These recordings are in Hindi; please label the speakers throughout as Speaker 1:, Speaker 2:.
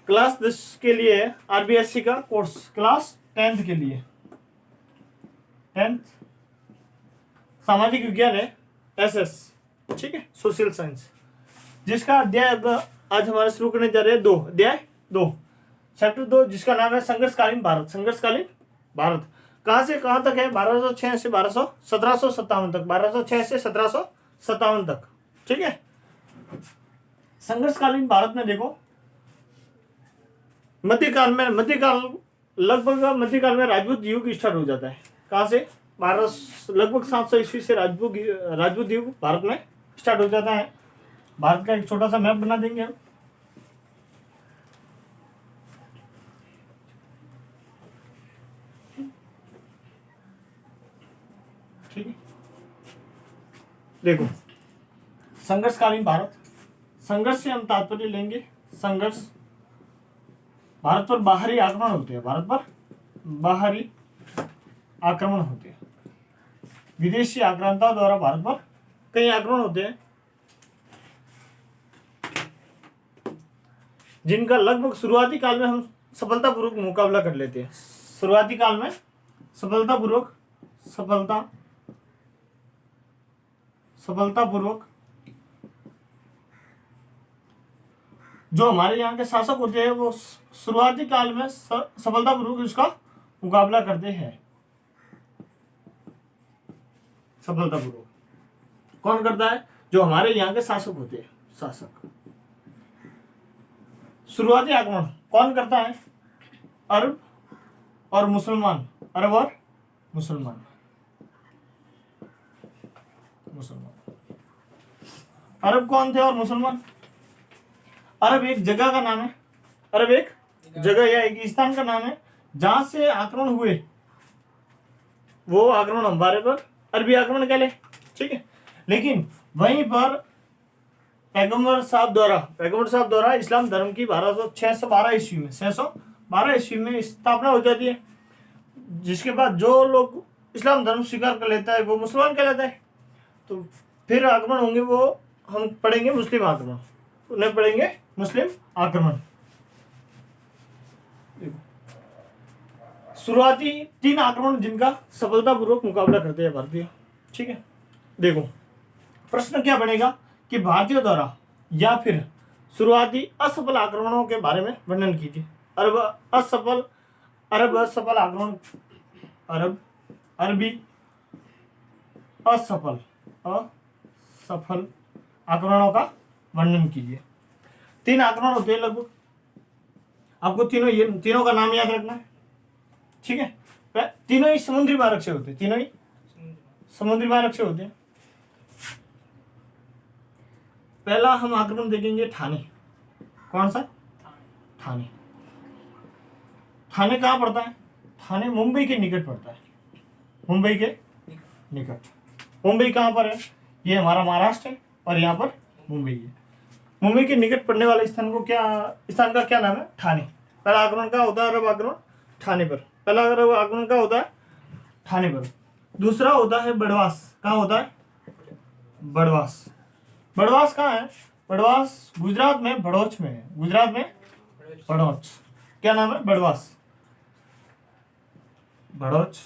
Speaker 1: क्लास 10 के लिए आरबीएससी का कोर्स, क्लास 10th के लिए, 10th सामाजिक विज्ञान है, एसएस, ठीक है, सोशल साइंस, जिसका अध्याय आज हमारे शुरू करने जा रहे हैं अध्याय 2, चैप्टर 2, जिसका नाम है संघर्षकालीन भारत। संघर्षकालीन भारत कहाँ से कहाँ तक है? 1206 से 1757 तक, 1206 से 1757 तक, ठीक है। संघर्षकालीन भारत में देखो, मध्यकाल लगभग मध्यकाल में राजपूत युग स्टार्ट हो जाता है। कहाँ से? लगभग 700 ईस्वी से राजपूत युग भारत में स्टार्ट हो जाता है। भारत का एक छोटा सा मैप बना देंगे हम। ठीक है, देखो संघर्षकालीन भारत, संघर्ष से हम तात्पर्य लेंगे संघर्ष, भारत पर बाहरी आक्रमण होते हैं, भारत पर बाहरी आक्रमण होते हैं, विदेशी आक्रांताओं द्वारा भारत पर कई आक्रमण होते हैं, जिनका लगभग शुरुआती काल में हम सफलतापूर्वक मुकाबला कर लेते हैं। शुरुआती काल में सफलतापूर्वक जो हमारे यहाँ के शासक होते हैं वो शुरुआती काल में सफलतापूर्वक इसका मुकाबला करते हैं। सफलतापूर्वक कौन करता है? जो हमारे यहाँ के शासक होते हैं, शासक। शुरुआती आक्रमण कौन करता है? अरब और मुसलमान, अरब और मुसलमान। अरब कौन थे और मुसलमान? अरब एक जगह का नाम है, अरब एक जगह या एक स्थान का नाम है जहां से आक्रमण हुए, वो आक्रमण हमारे पर अरबी आक्रमण कहले, ठीक है। लेकिन वहीं पर पैगंबर साहब द्वारा इस्लाम धर्म की 612 ईस्वी में 612 ईस्वी में स्थापना हो जाती है, जिसके बाद जो लोग इस्लाम धर्म स्वीकार कर लेता है वो मुसलमान कहलाता है। तो फिर आक्रमण होंगे, वो हम पढ़ेंगे मुस्लिम आक्रमण, उन्हें पढ़ेंगे मुस्लिम आक्रमण। शुरुआती 3 आक्रमण जिनका सफलतापूर्वक मुकाबला करते हैं भारतीय, ठीक है। देखो प्रश्न क्या बनेगा कि भारतीयों द्वारा या फिर शुरुआती असफल आक्रमणों के बारे में वर्णन कीजिए। अरबी असफल आक्रमणों का वर्णन कीजिए। 3 आक्रमण होते हैं लगभग, आपको तीनों का नाम याद रखना है, ठीक है। तीनों ही समुद्री मार्ग से होते हैं, पहला हम आक्रमण देखेंगे ठाणे। कौन सा? ठाणे कहाँ पड़ता है? ठाणे मुंबई के निकट पड़ता है, मुंबई के निकट। मुंबई कहाँ पर है? ये हमारा महाराष्ट्र है और यहाँ पर मुंबई है। मुंबई के निकट पड़ने वाले स्थान का क्या नाम है? ठाणे। पहला आक्रमण का होता है अरब आक्रमण ठाणे पर, दूसरा होता है बड़वास। कहाँ होता है? बड़वास कहाँ है? बड़वास गुजरात में भड़ोच में है, भड़ोच। क्या नाम है? बड़वास, भड़ोच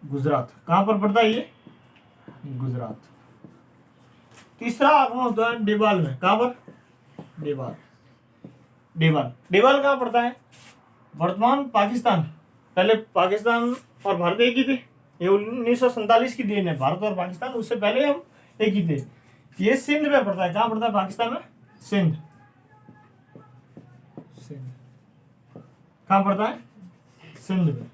Speaker 1: गुजरात। कहाँ पर पड़ता है ये? गुजरात। तीसरा आक्रमण होता है डेबाल में। कहाँ पर? डेबाल कहाँ पड़ता है? वर्तमान पाकिस्तान। पहले पाकिस्तान और भारत एक ही थे, ये 1947 की देन है, भारत और पाकिस्तान, उससे पहले हम एक ही थे। ये सिंध में पड़ता है। कहाँ पड़ता है पाकिस्तान में? सिंध। कहाँ पड़ता है? सिंध में।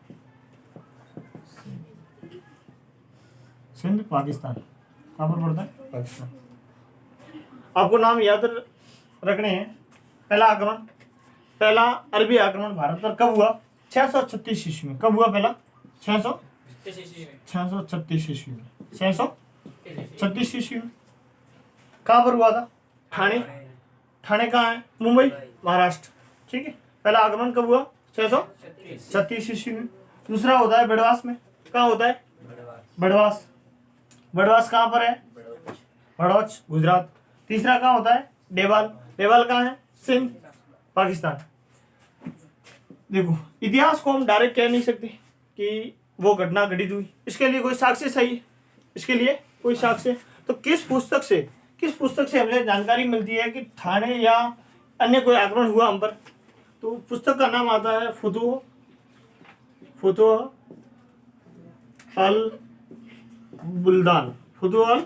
Speaker 1: सिंध पाकिस्तान। कहाँ पर पड़ता है? पाकिस्तान। आपको नाम याद रखने हैं। पहला अरबी आक्रमण भारत पर कब हुआ? 636 ईस्वी में। कब हुआ पहला? 636 ईस्वी में। 636 ईस्वी में। कहाँ पर हुआ था? ठाणे कहाँ है? मुंबई, महाराष्ट्र, ठीक है। पहला आक्रमण कब हुआ? 636 ईस्वी में। दूसरा होता है बड़वास में। कहाँ होता है? बड़वास कहाँ पर है? भड़ोच गुजरात। तीसरा कहाँ होता है? डेबाल। डेबाल कहाँ है? सिंध, पाकिस्तान। देखो, इतिहास को हम डायरेक्ट कह नहीं सकते कि वो घटना घटित हुई, इसके लिए कोई साक्ष्य चाहिए, इसके लिए कोई साक्ष्य। तो किस पुस्तक से हमें जानकारी मिलती है कि ठाणे या अन्य कोई आक्रमण हुआ हम पर? तो पुस्तक का नाम आता है फुतुह अल बुल्दान। फुतुह अल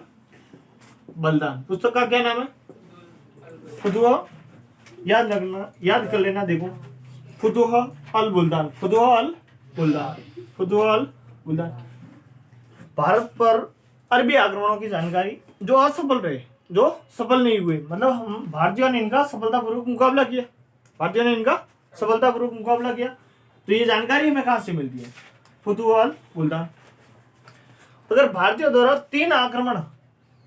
Speaker 1: बुल्दान पुस्तक का क्या नाम है? फुतुह, याद कर लेना। देखो, फुतुह अल बुल्दान, फुतुह अल बुल्दान। भारत पर अरबी आक्रमणों की जानकारी जो असफल रहे, जो सफल नहीं हुए, मतलब हम भारतीयों ने इनका सफलतापूर्वक मुकाबला किया। तो ये जानकारी हमें कहां से मिलती है? फुतुह अल बुल्दान। अगर भारतीयों द्वारा 3 आक्रमण,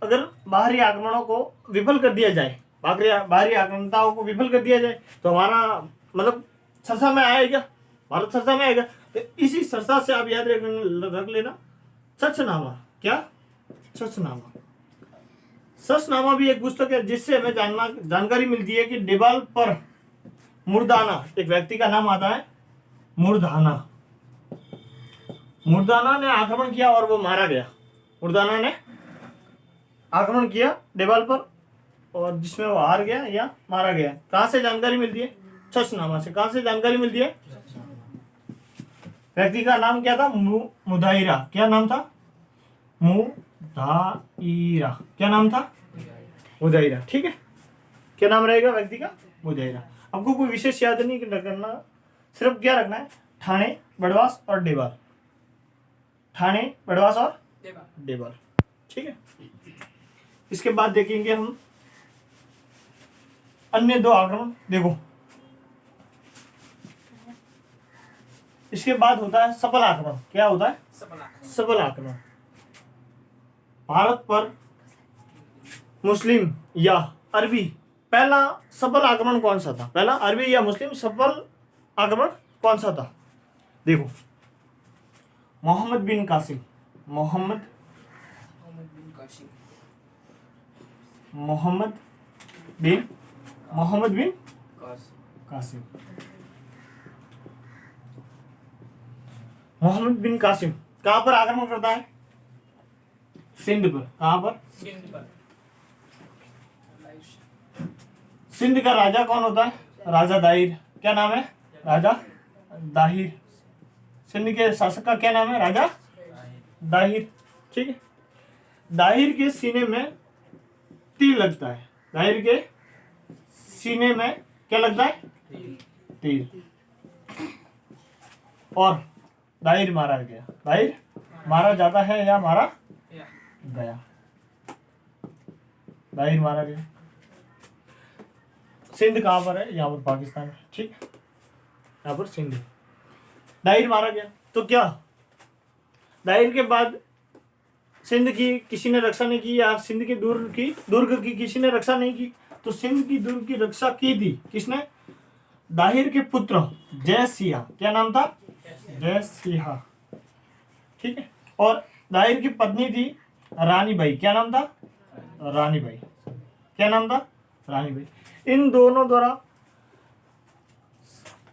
Speaker 1: अगर बाहरी आक्रमणों को विफल कर दिया जाए, बाहरी आक्रमणताओं को विफल कर दिया जाए, तो हमारा मतलब चर्चा में आएगा, भारत चर्चा में आएगा। तो इसी चर्चा से आप याद रख लेना, चर्चनामा। क्या? चर्चनामा भी एक पुस्तक है जिससे हमें जानकारी मिलती है कि डेबाल पर मुर्दाना, एक व्यक्ति का नाम आता है मुर्दाना ने आक्रमण किया और वो मारा गया। मुर्दाना ने आक्रमण किया डेबाल पर और जिसमें वो हार गया या मारा गया। कहां से जानकारी मिलती है? चर्चनामा से। कहां से जानकारी मिलती है? व्यक्ति का नाम क्या था? मुदाइरा। क्या नाम था? मुदाइरा। ठीक है, क्या नाम रहेगा व्यक्ति का? मुदाइरा। आपको कोई विशेष याद नहीं करना, सिर्फ क्या रखना है? ठाणे, बड़वास और डेबाल। डेबाल। ठीक है, इसके बाद देखेंगे हम अन्य 2 आक्रमण। देखो, इसके बाद होता है सफल आक्रमण। क्या होता है? सफल आक्रमण। भारत पर मुस्लिम या अरबी पहला सफल आक्रमण कौन सा था? पहला अरबी या मुस्लिम सफल आक्रमण कौन सा था? देखो, मोहम्मद बिन कासिम कहां पर आक्रमण करता है? सिंध पर। कहां पर? सिंध का राजा कौन होता है? राजा दाहिर। क्या नाम है? राजा दाहिर। सिंध के शासक का क्या नाम है? राजा दाहिर। ठीक है, दाहिर के सीने में तीर लगता है। दाहिर के सीने में क्या लगता है? तीर। और दाहिर मारा गया। दाहिर मारा जाता है या मारा गया? दाहिर मारा गया। सिंध कहां पर है? यहाँ पर पाकिस्तान है। ठीक, यहाँ पर सिंध। दाहिर मारा गया तो क्या दाहिर के बाद सिंध की किसी ने रक्षा नहीं की, या सिंध के दुर्ग की किसी ने रक्षा नहीं की? तो सिंध की दुर्ग की रक्षा की थी किसने? दाहिर के पुत्र जय सिंह। क्या नाम था? जय सिंह। ठीक है, और दाहिर की पत्नी थी रानी बाई। क्या नाम था? रानी बाई। क्या नाम था? रानी बाई। इन दोनों द्वारा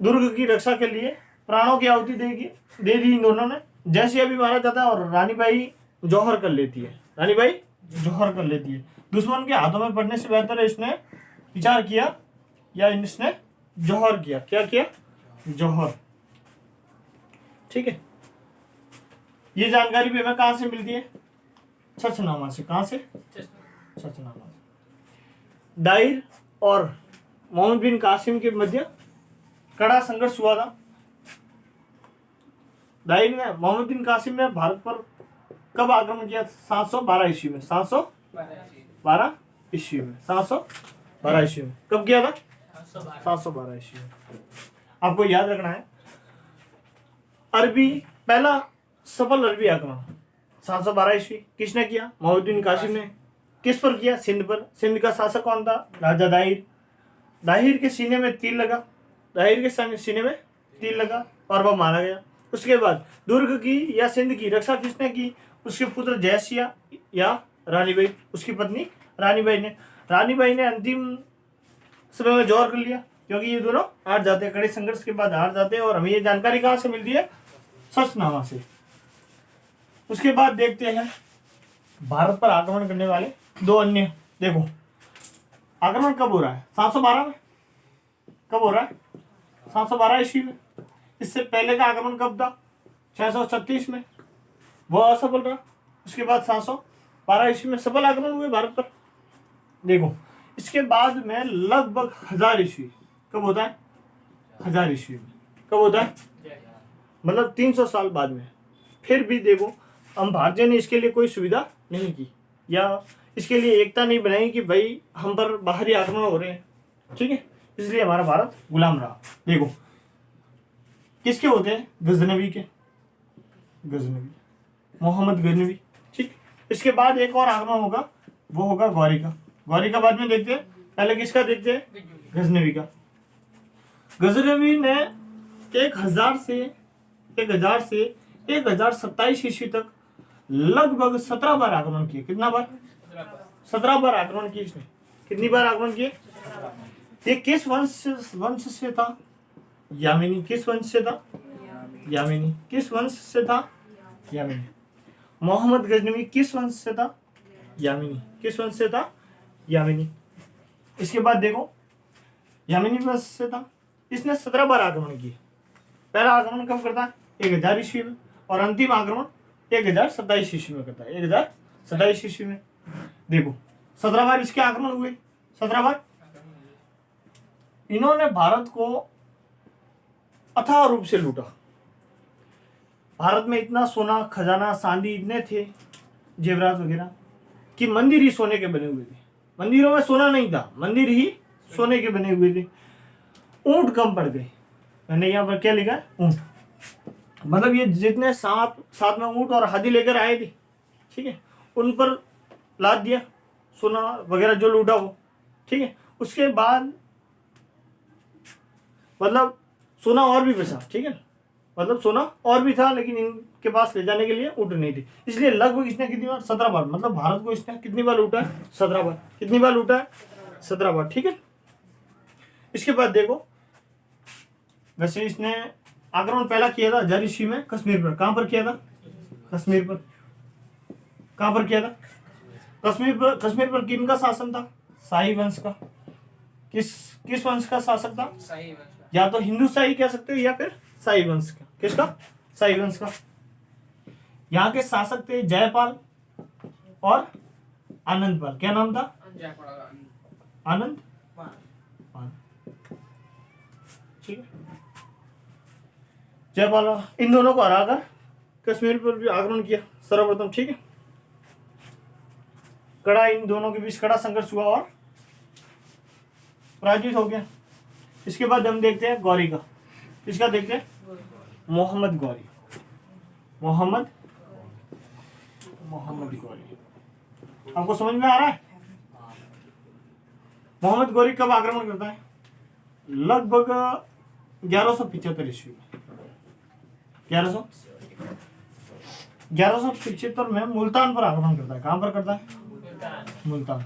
Speaker 1: दुर्ग की रक्षा के लिए प्राणों की आहुति दे दी इन दोनों ने। जय सिंह भी मारा जाता है और रानी बाई जौहर कर लेती है। दुश्मन के हाथों में पड़ने से बेहतर है इसने विचार किया या इसने जौहर किया। क्या किया? जौहर। ठीक है, ये जानकारी भी हमें कहां से मिलती है? चर्चनामा से। कहां से? चर्चनामा से। दाहिर और मोहम्मद बिन कासिम के मध्य कड़ा संघर्ष हुआ था। दाहिर ने, मोहम्मद बिन कासिम ने भारत पर कब आक्रमण किया? 712 ईस्वी में। 712 ईस्वी में। कब किया था? 712 ईस्वी में। आपको याद रखना है, पहला सफल अरबी आक्रमण 712 ईस्वी किसने किया? मोहम्मद बिन कासिम ने। किस पर किया? सिंध पर। सिंध का शासक कौन था? राजा दाहिर। दाहिर के सीने में तीर लगा और वह मारा गया। उसके बाद दुर्ग की या सिंध की रक्षा किसने की? उसके पुत्र जय सिंह या रानी बाई, उसकी पत्नी रानी बाई ने। रानी बाई ने अंतिम समय में जोर कर लिया, क्योंकि ये दोनों हार जाते हैं, कड़े संघर्ष के बाद हार जाते हैं। और हमें ये जानकारी कहाँ से मिलती है? सचनामा से। उसके बाद देखते हैं भारत पर आक्रमण करने वाले दो अन्य। देखो आक्रमण कब हो रहा है? 712 में। कब हो रहा है? 712 ईस्वी में। इससे पहले का आक्रमण कब था? 636 में, वो असफल रहा। उसके बाद 712 ईस्वी में सफल आक्रमण हुए भारत पर। देखो इसके बाद में लगभग 1000 ईस्वी। कब होता है? 1000 ईस्वी में। कब होता है? मतलब 300 साल बाद में। फिर भी देखो हम भारतीयों ने इसके लिए कोई सुविधा नहीं की, या इसके लिए एकता नहीं बनाई कि भाई हम पर बाहरी आक्रमण हो रहे हैं, ठीक है, इसलिए हमारा भारत गुलाम रहा। देखो किसके होते हैं? गजनवी के, गजनवी, मोहम्मद गजनवी, ठीक। इसके बाद एक और आक्रमण होगा, वो होगा गौरी का। गौरी का बाद में देखते हैं, पहले किसका देखते हैं? गजनवी का। गजनवी ने 1000 से 1027 ईस्वी तक लगभग 17 बार आक्रमण किए। कितना बार? 17 बार आक्रमण किए इसने। कितनी बार आक्रमण किए? ये किस वंश से था? यामिनी। किस वंश से था? यामिनी। किस वंश से था? यामिनी। मोहम्मद गजनवी किस वंश से था? यामिनी। किस वंश से था? यामिनी। इसके बाद देखो यामिनी वंश से था। इसने 17 बार आक्रमण किए। पहला आक्रमण कब करता है? 1000 ईस्वी में, और अंतिम आक्रमण 1027 ईस्वी में करता है। 1027 ईस्वी में। देखो 17 बार इसके आक्रमण हुए। 17 बार इन्होंने भारत को अथाह रूप से लूटा। भारत में इतना सोना, खजाना, चांदी इतने थे, जेवरात वगैरह, कि मंदिर ही सोने के बने हुए थे। मंदिरों में सोना नहीं था, मंदिर ही सोने के बने हुए थे। ऊंट कम पड़ गए। मैंने यहाँ पर क्या लिखा है? ऊंट। मतलब ये जितने साथ में ऊंट और हाथी लेकर आए थे, ठीक है, उन पर लाद दिया सोना वगैरह जो लूटा वो, ठीक है। उसके बाद मतलब सोना और भी बचा, ठीक है, मतलब सोना और भी था, लेकिन इनके पास ले जाने के लिए ऊंट नहीं थी। इसलिए लगभग इसने कितनी बार? 17 बार। मतलब भारत को इसने कितनी बार लूटा है? 17 बार। कितनी बार लूटा है? 17 बार, ठीक है। इसके बाद देखो वैसे इसने आक्रमण पहला किया था 1000 ईस्वी में कश्मीर पर। कहां पर किया था? कश्मीर पर। कहां पर किया था? कश्मीर पर। कश्मीर पर किन का शासन था? शाही वंश का। किस वंश का शासक था?
Speaker 2: शाही वंश का।
Speaker 1: या तो हिंदू शाही कह सकते हो या फिर शाही वंश का। किसका? शाही वंश का। यहाँ के शासक थे जयपाल और आनंदपाल। क्या नाम था? आनंद पाल, ठीक है। जयपाल इन दोनों को हराकर कश्मीर पर भी आक्रमण किया सर्वप्रथम, ठीक है। कड़ा इन दोनों के बीच कड़ा संघर्ष हुआ और पराजित हो गया। इसके बाद हम देखते हैं गौरी का। किसका देखते हैं? मोहम्मद गौरी। मोहम्मद गौरी। आपको समझ में आ रहा है? मोहम्मद गौरी कब आक्रमण करता है? लगभग 1175 ईस्वी में। 1175 में मुल्तान पर आक्रमण करता है। कहां पर करता है? मुल्तान।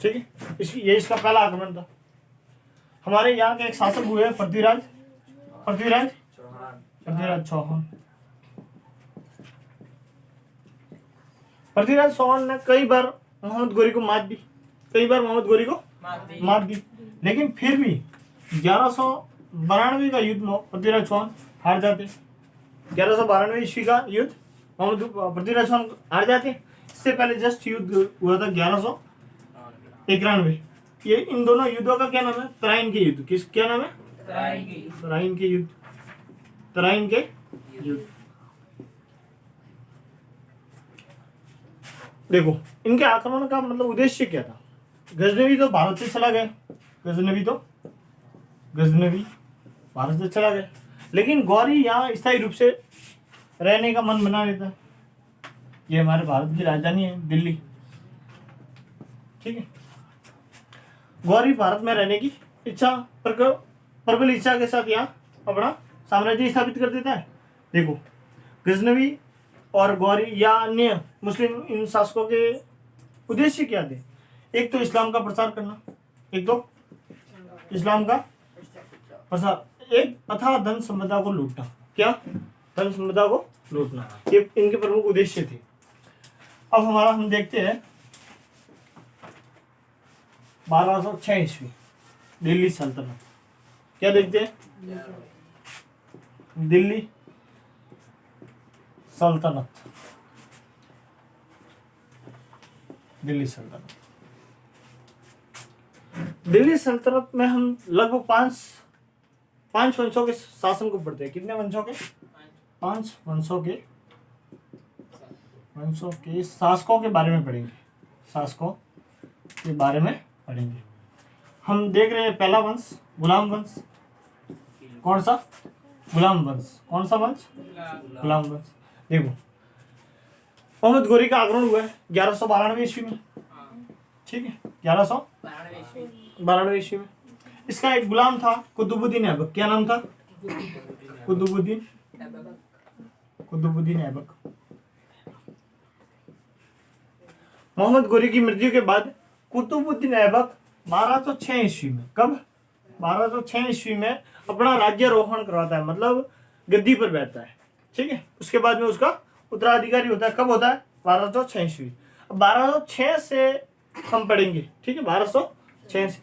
Speaker 1: ठीक है, ये इसका पहला आक्रमण था। हमारे यहाँ के एक शासक हुए पृथ्वीराज चौहान। पृथ्वीराज चौहान ने कई बार मोहम्मद गौरी को मात दी। लेकिन फिर भी 1192 का युद्ध पृथ्वीराज चौहान हार जाते। 1192 ईस्वी का युद्ध पृथ्वीराज चौहान हार जाते। इससे पहले जस्ट युद्ध हुआ था 1191। ये इन दोनों युद्धों का क्या नाम है? तराइन के युद्ध। क्या नाम है? तराइन के युद्ध। देखो इनके आक्रमण का मतलब उद्देश्य क्या था? गजनवी तो भारत से चला गया। गजनवी भारत से चला गया, लेकिन गौरी यहाँ स्थायी रूप से रहने का मन बना लेता है। ये हमारे भारत की राजधानी है दिल्ली, ठीक है। गौरी भारत में रहने की प्रबल इच्छा के साथ यहाँ अपना साम्राज्य स्थापित कर देता है। देखो गजनवी और गौरी या अन्य मुस्लिम इन शासकों के उद्देश्य क्या थे? एक तो इस्लाम का प्रसार करना, एक तो इस्लाम का प्रसार, एक अथाह धन संपदा को लूटना। क्या? धन संपदा को लूटना, ये इनके प्रमुख उद्देश्य थे। अब हम देखते हैं 1206 ईस्वी दिल्ली सल्तनत। क्या देखते हैं? दिल्ली सल्तनत। दिल्ली सल्तनत, दिल्ली सल्तनत में हम लगभग पांच वंशों के शासन को पढ़ते हैं। कितने वंशों के? 5 वंशों के शासकों के बारे में पढ़ेंगे। शासकों के बारे में पढ़ेंगे। हम देख रहे हैं पहला वंश गुलाम वंश। कौन सा? गुलाम वंश। कौन सा वंश? गुलाम वंश। देखो, मोहम्मद गोरी का आगमन हुआ है 1192 ईस्वी में। ठीक है, 1192 ईस्वी में। इसका एक गुलाम था कुतुबुद्दीन ऐबक। क्या नाम था? कुतुबुद्दीन ऐबक। मोहम्मद गोरी की मृत्यु के बाद कुतुबुद्दीन ऐबक 1206 ईस्वी में, कब? 1206 ईस्वी में अपना राज्यारोहण करवाता है, मतलब गद्दी पर बैठता है। ठीक है, उसके बाद में उसका उत्तराधिकारी होता है। कब होता है? 1206 ईस्वी। 1206 से हम पढ़ेंगे। ठीक है, 1206 से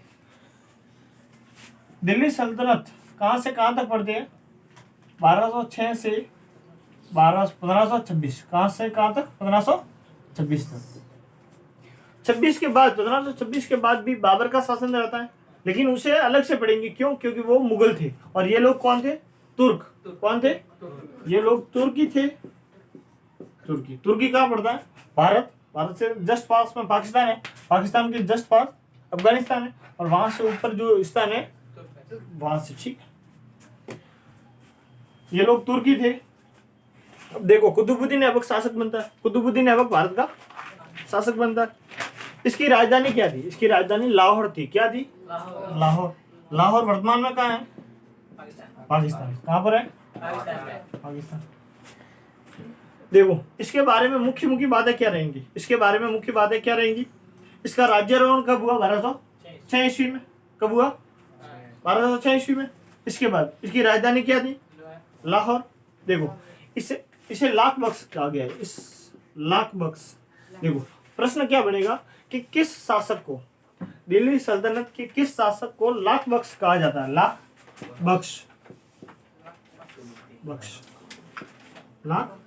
Speaker 1: दिल्ली सल्तनत कहां से कहां तक पढ़ते हैं? 1206 से 1526। कहां से कहां तक? 1526 तक। 1526 के बाद भी बाबर का शासन रहता है, लेकिन उसे अलग से पढ़ेंगे। क्यों? क्योंकि वो मुगल थे और ये लोग कौन थे? तुर्क। कौन थे? ये लोग तुर्की थे। तुर्की कहाँ पड़ता है? भारत से जस्ट पास में पाकिस्तान है, पाकिस्तान के जस्ट पास अफगानिस्तान है, और वहां से ऊपर जो स्थान है वहां से। ठीक, ये लोग तुर्की थे। अब देखो, कुतुबुद्दीन ऐबक शासक बनता है। कुतुबुद्दीन ऐबक भारत का शासक बनता है। इसकी राजधानी क्या थी? इसकी राजधानी लाहौर थी। क्या थी? लाहौर वर्तमान में कहाँ है? पाकिस्तान। कहाँ पर है? पाकिस्तान। देखो, इसके बारे में मुख्य बातें क्या रहेंगी? इसका राज्यारोहण कब हुआ? 1206 ईस्वी में। कब हुआ? 1206 ईस्वी में। इसके बाद इसकी राजधानी क्या थी? लाहौर। देखो, इसे लाख बख्श कहा गया है। इस लाख बख्श। देखो, प्रश्न क्या बनेगा कि किस शासक को, दिल्ली सल्तनत के किस शासक को लाख बख्श कहा जाता है? लाख बख्श। लाख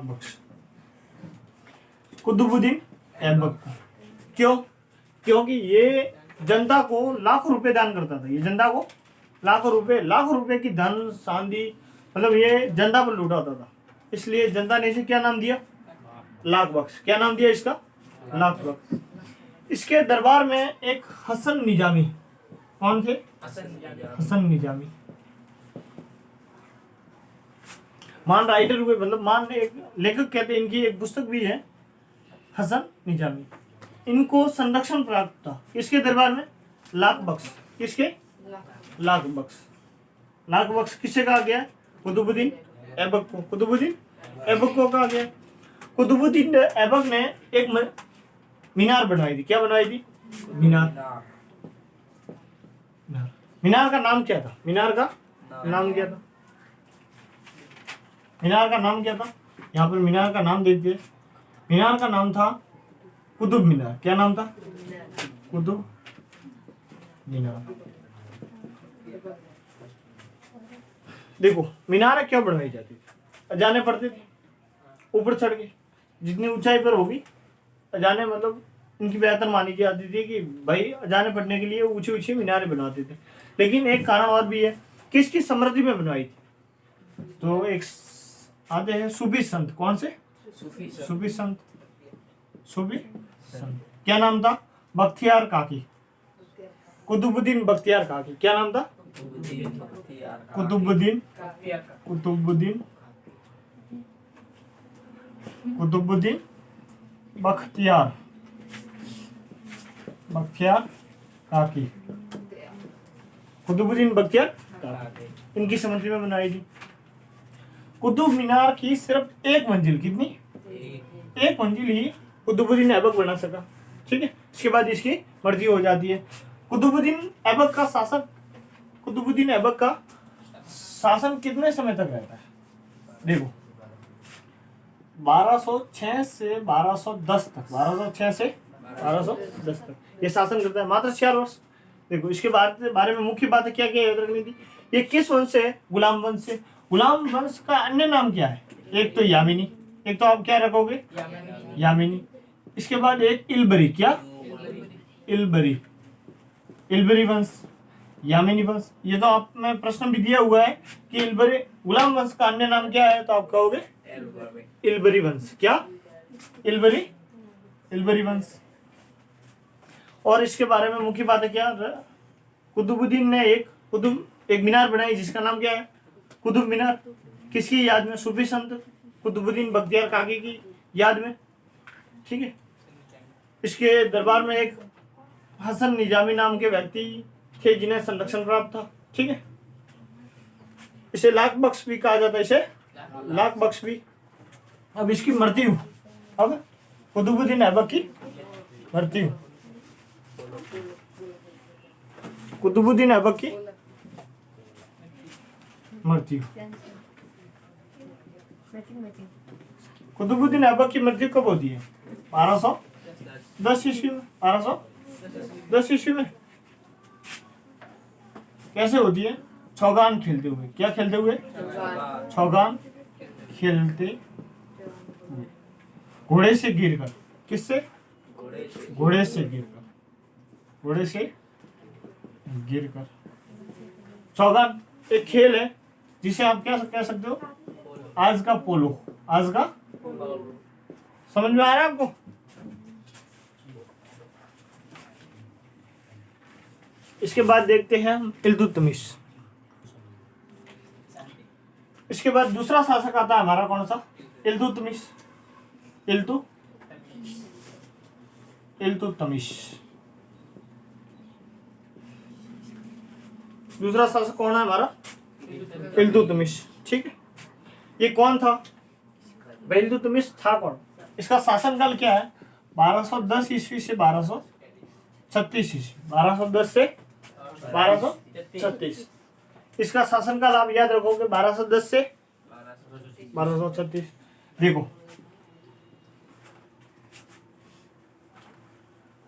Speaker 1: बख्श कुतुबुद्दीन ऐबक को। क्यों? क्योंकि ये जनता को लाखों रुपए दान करता था। ये जनता को लाखों रुपए की धन सांधी, मतलब ये जनता पर लूटाता था। इसलिए जनता ने इसे क्या नाम दिया? लाख बख्श। क्या नाम दिया इसका? लाख बख्श। इसके दरबार में एक हसन निजामी। कौन थे? हसन निजामी। मान राइटर हुए, मतलब मान एक लेखक कहते हैं। इनकी एक पुस्तक भी है, हसन निजामी। इनको संरक्षण प्राप्त था किसके दरबार में? लाख बख्श। किसके? लाख बख्श। लाख बख्श किसे कहा गया? कुतुबुद्दीन ऐबक को। कुतुबुद्दीन ऐबक को कहा गया। कुतुबुद्दीन ऐबक ने एक मीनार बनवाई थी। क्या बनवाई थी? मीनार का नाम क्या था? मीनार का नाम क्या था? यहाँ पर मीनार का नाम देखिए। मीनार का नाम था कुतुब मीनार। क्या नाम था? कुतुब मीनार। देखो, मीनार क्यों बनवाई जाती थी? अजाने पड़ते थे ऊपर चढ़ के। जितनी ऊंचाई पर होगी अजाने, मतलब इनकी बेहतर मानी जाती थी कि भाई अजाने पढ़ने के लिए ऊंची मीनारें बनवाते थे। लेकिन एक कारण और भी है। किसकी समृद्धि में बनवाई थी? तो एक आते हैं सूफी संत। कौन से? सूफी संत। क्या नाम था? बख्तियार काकी। कुतुबुद्दीन बख्तियार काकी। क्या नाम था? कुतुबुद्दीन बख्तियार काकी। कुतुबुद्दीन बख्तियार काकी इनकी समृद्धि में बनाई थी। कुतुब मीनार की सिर्फ एक मंजिल, कितनी, एक मंजिल ही कुतुबुद्दीन ऐबक बना सका। ठीक है, इसके बाद इसकी मर्जी हो जाती है। कुतुबुद्दीन ऐबक का शासक, कुतुबुद्दीन ऐबक का शासन कितने समय तक रहता है? देखो 1206 से 1210 तक, 1206 से 1210 तक ये शासन करता है, मात्र 4 वर्ष। देखो इसके बारे में मुख्य बात क्या क्या याद रखनी थी। ये किस वंश से? गुलाम वंश से। गुलाम वंश का अन्य नाम क्या है? एक तो यामिनी, एक तो आप क्या रखोगे? यामिनी। इसके बाद एक इलबरी, क्या? इलबरी, इलबरी वंश, यामिनी वंश। ये तो आप में प्रश्न भी दिया हुआ है कि इलबरी गुलाम वंश का अन्य नाम क्या है, तो आप कहोगे इलबरी वंश। क्या? इलबरी, इलबरी वंश। और इसके बारे में मुख्य बात है क्या? कुतुबुद्दीन ने एक मीनार बनाई जिसका नाम क्या है? कुतुब मीनार। किसकी याद में? सूफी संत कुतुबुद्दीन बख्तियार काकी की याद में। ठीक है, इसके दरबार में एक हसन निजामी नाम के व्यक्ति थे जिन्हें संरक्षण प्राप्त था। ठीक है, इसे लाख बख्श भी कहा जाता है, इसे लाख बख्श भी। अब इसकी मृत्यु, अब कुतुबुद्दीन ऐबक की मृत्यु, कुतुबुद्दीन ऐबक की मृत्यु। कुतुबुद्दीन ऐबक की मृत्यु कब होती है? 1210 ईस्वी में। 1210 ईस्वी में। कैसे होती है? चौगान खेलते हुए। क्या खेलते हुए? चौगान खेलते हुए, घोड़े से गिरकर। किससे? घोड़े से गिरकर, घोड़े से गिरकर। चौगान एक खेल है जिसे आप क्या कह सकते हो? आज का पोलो, आज का। समझ में आ रहा है आपको? इसके बाद देखते हैं हम इल्तुतमिश। इसके बाद दूसरा शासक आता है हमारा, कौन सा? इल्तुतमिश। इल्तुतमिश। दूसरा शासक कौन है हमारा? इल्तुतमिश। ठीक है, ये कौन था? इल्तुतमिश था कौन? इसका शासनकाल क्या है? 1210 ईस्वी से 1236 ईस्वी। 1210 से 1236। इसका शासनकाल आप याद रखोगे, 1210 से 1236। देखो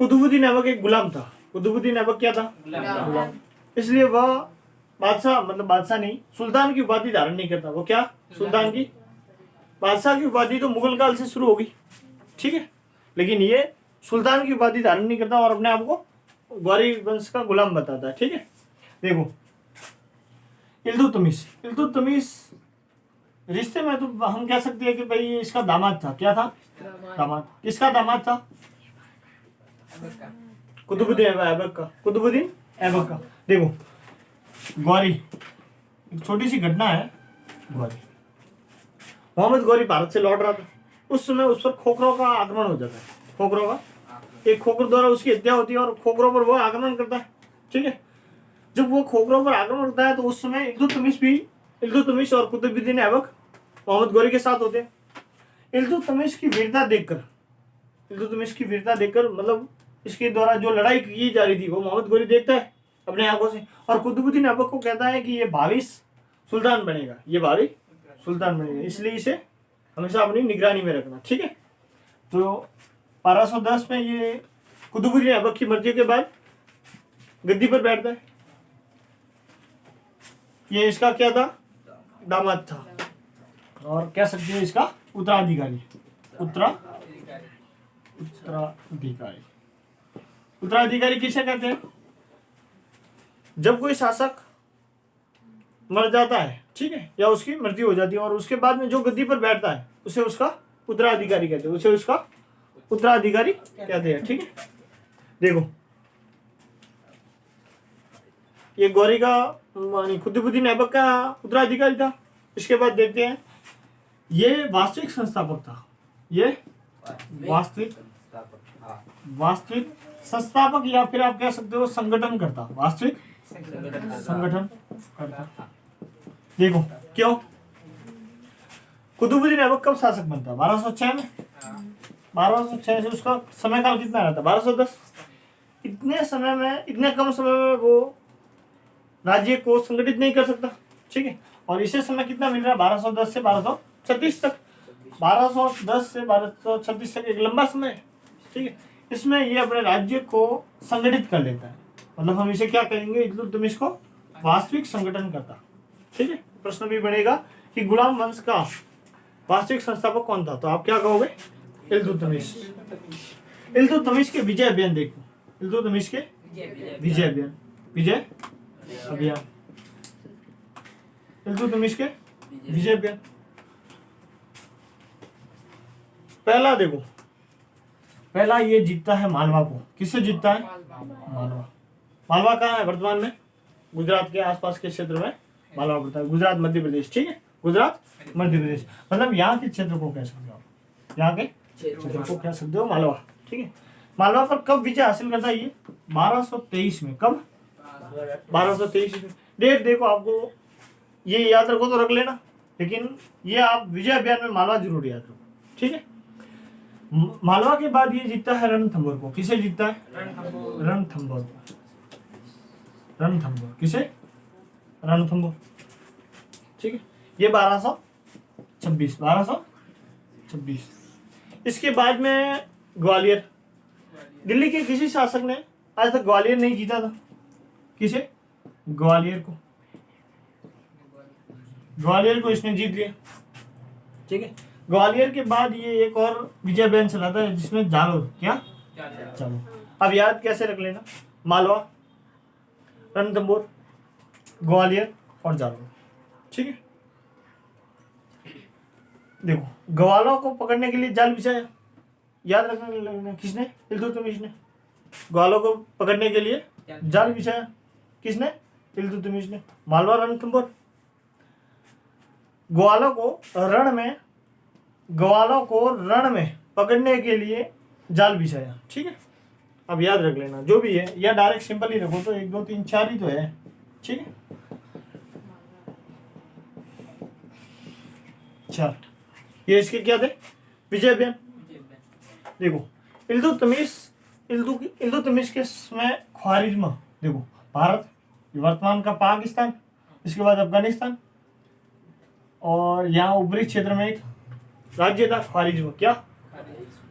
Speaker 1: कुतुबुद्दीन ऐबक एक गुलाम था। कुतुबुद्दीन ऐबक क्या था? गुलाम। इसलिए वह बादशाह, मतलब बादशाह नहीं, सुल्तान की उपाधि धारण नहीं करता। वो क्या? सुल्तान की। बादशाह की उपाधि तो मुगल काल से शुरू होगी। ठीक है, लेकिन ये सुल्तान की उपाधि धारण नहीं करता और अपने आप को गौरी वंश का गुलाम बताता है। ठीक है, देखो इल्तुतमिश। इल्तुतमिश रिश्ते में तो हम कह सकते हैं कि भाई इसका दामाद था। क्या था? दामाद। किसका दामाद था? कुतुबुद्दीन ऐबक का। कुतुबुद्दीन ऐबक का। देखो गौरी, एक छोटी सी घटना है। गौरी, मोहम्मद गौरी भारत से लौट रहा था। उस समय उस पर खोखरों का आक्रमण हो जाता है। खोखरों का, एक खोखर द्वारा उसकी हत्या होती है और खोखरों पर वो आक्रमण करता है। ठीक है, जब वो खोखरों पर आक्रमण करता है तो उस समय इल्तुतमिश और कुतुबुद्दीन ऐबक मोहम्मद गौरी के साथ होते हैं। इल्तुतमिश की वीरता देखकर, मतलब इसके द्वारा जो लड़ाई की जा रही थी वो मोहम्मद गौरी देखता है अपने आंखों से और कुतुबुद्दीन ऐबक को कहता है कि ये भावी सुल्तान बनेगा, ये भावी सुल्तान बनेगा, इसलिए इसे हमेशा अपनी निगरानी में रखना। ठीक है, तो 1210 में ये कुतुबुद्दीन ऐबक की मृत्यु के बाद गद्दी पर बैठता है। ये इसका क्या था? दामाद था और कह सकते हैं इसका उत्तराधिकारी। उत्तराधिकारी किसे कहते हैं? जब कोई शासक मर जाता है, ठीक है, या उसकी मृत्यु हो जाती है और उसके बाद में जो गद्दी पर बैठता है उसे उसका उत्तराधिकारी कहते हैं। ठीक है, देखो ये गौरी का कुतुबुद्दीन ऐबक का उत्तराधिकारी था। इसके बाद देखते हैं ये वास्तविक संस्थापक था। ये वास्तविक संस्थापक या फिर आप कह सकते हो संगठन करता। वास्तविक संगठन करता। देखो क्यों? कुतुबुद्दीन ऐबक कब शासक बनता? 1206 में। 1206 से उसका समय काल कितना रहता? 1210। इतने समय में, इतने कम समय में वो राज्य को संगठित नहीं कर सकता, ठीक है। और इसे समय कितना मिल रहा है? 1210 से 1236 तक। 1210 से 1236 तक एक लंबा समय है, ठीक है। इसमें ये अपने राज्य को संगठित कर लेता है, मतलब हम इसे क्या कहेंगे? इल्तुतमिश को वास्तविक संगठन करता, ठीक है। प्रश्न भी बनेगा कि गुलाम वंश का वास्तविक संस्थापक कौन था? तो आप क्या कहोगे? इल्तुतमिश। इल्तुतमिश के विजय अभियान देखो, इल्तुतमिश के विजय अभियान, विजय अभियान, इल्तुतमिश के विजय अभियान। पहला देखो, पहला ये जीतता है मालवा को। किससे जीतता है? मालवा। मालवा कहाँ है वर्तमान में? गुजरात के आसपास के क्षेत्र में मालवा पड़ता है। गुजरात मध्य प्रदेश, ठीक है, गुजरात मध्य प्रदेश, मतलब यहाँ के क्षेत्र को कह सकते हो आप, यहाँ के क्षेत्र को कह सकते हो मालवा, ठीक है। मालवा पर कब विजय हासिल करता है ये? 1223 में। कब? 1223 में। डेट देखो, आपको ये याद रखो तो रख लेना, लेकिन ये आप विजय अभियान में मालवा जरूर याद रखो, ठीक है। मालवा के बाद ये जीतता है रणथंभौर को। किसे जीतता है? रणथंभौर को। रणथंभौर किसे? रणथंभौर, ठीक है। ये 1226। इसके बाद में ग्वालियर। दिल्ली के किसी शासक ने आज तक ग्वालियर नहीं जीता था। किसे? ग्वालियर को। ग्वालियर को इसने जीत लिया, ठीक है। ग्वालियर के बाद ये एक और विजय अभियान चलाता है जिसमें जालोर। क्या? जालोर। अब याद कैसे रख लेना? मालवा, रणथंभौर, ग्वालियर और जालोर, ठीक है। देखो, ग्वालों को पकड़ने के लिए जाल बिछाया, याद रखना किसने? इल्तुतमिश ने। ग्वालों को पकड़ने के लिए जाल बिछाया, किसने? इल्तुतमिश ने। मालवा, रणथंभौर। ग्वालों को रण में पकड़ने के लिए जाल बिछाया, ठीक है। अब याद रख लेना जो भी है, या डायरेक्ट सिंपल ही रखो तो 1 2 3 4 ही तो है, ठीक है। 4 ये इसके क्या थे? विजय अभियान। देखो, इल्तुतमिश के समय ख्वारिज्म, देखो भारत, वर्तमान का पाकिस्तान, इसके बाद अफगानिस्तान, और यहाँ ऊपरी क्षेत्र में एक राज्य था ख्वारिज्म। क्या?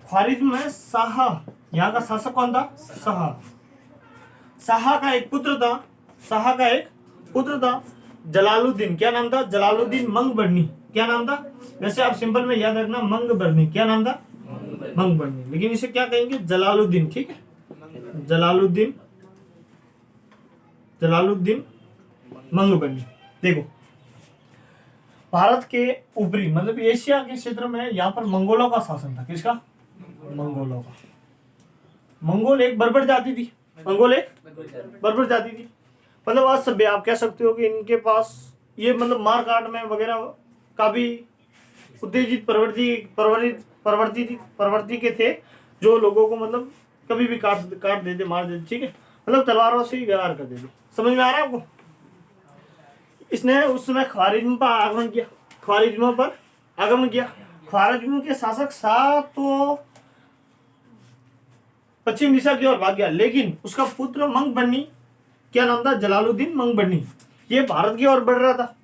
Speaker 1: ख्वारिज्म में शाह, यहाँ का शासक कौन था? शाह का एक पुत्र था जलालुद्दीन। क्या नाम था? जलालुद्दीन मंगबर्नी। क्या नाम था? वैसे आप सिंपल में याद रखना मंगबर्नी। क्या नाम था? मंगबर्नी, लेकिन इसे क्या कहेंगे? जलालुद्दीन, ठीक है। जलालुद्दीन मंगबर्नी। देखो, भारत के ऊपरी मतलब एशिया के क्षेत्र में यहाँ पर मंगोलों का शासन था। किसका? मंगोलों का। मंगोल एक बर्बर जाति थी। मतलब आज सभ्य आप कह सकते हो कि इनके पास ये मतलब मार काट में वगैरह का भी उत्तेजित प्रवृत्ति के थे, जो लोगों को मतलब कभी भी काट देते, मार देते, ठीक है। मतलब तलवारों से ही व्यवहार कर देते। समझ में आ रहा है आपको? इसने उस समय ख्वारिज्म पर आक्रमण किया। ख्वारिज्म के शासक शाह तो पश्चिम दिशा की ओर भाग गया, लेकिन उसका पुत्र मंगबर्नी, क्या नाम था? जलालुद्दीन मंगबर्नी, ये भारत की ओर बढ़ रहा था,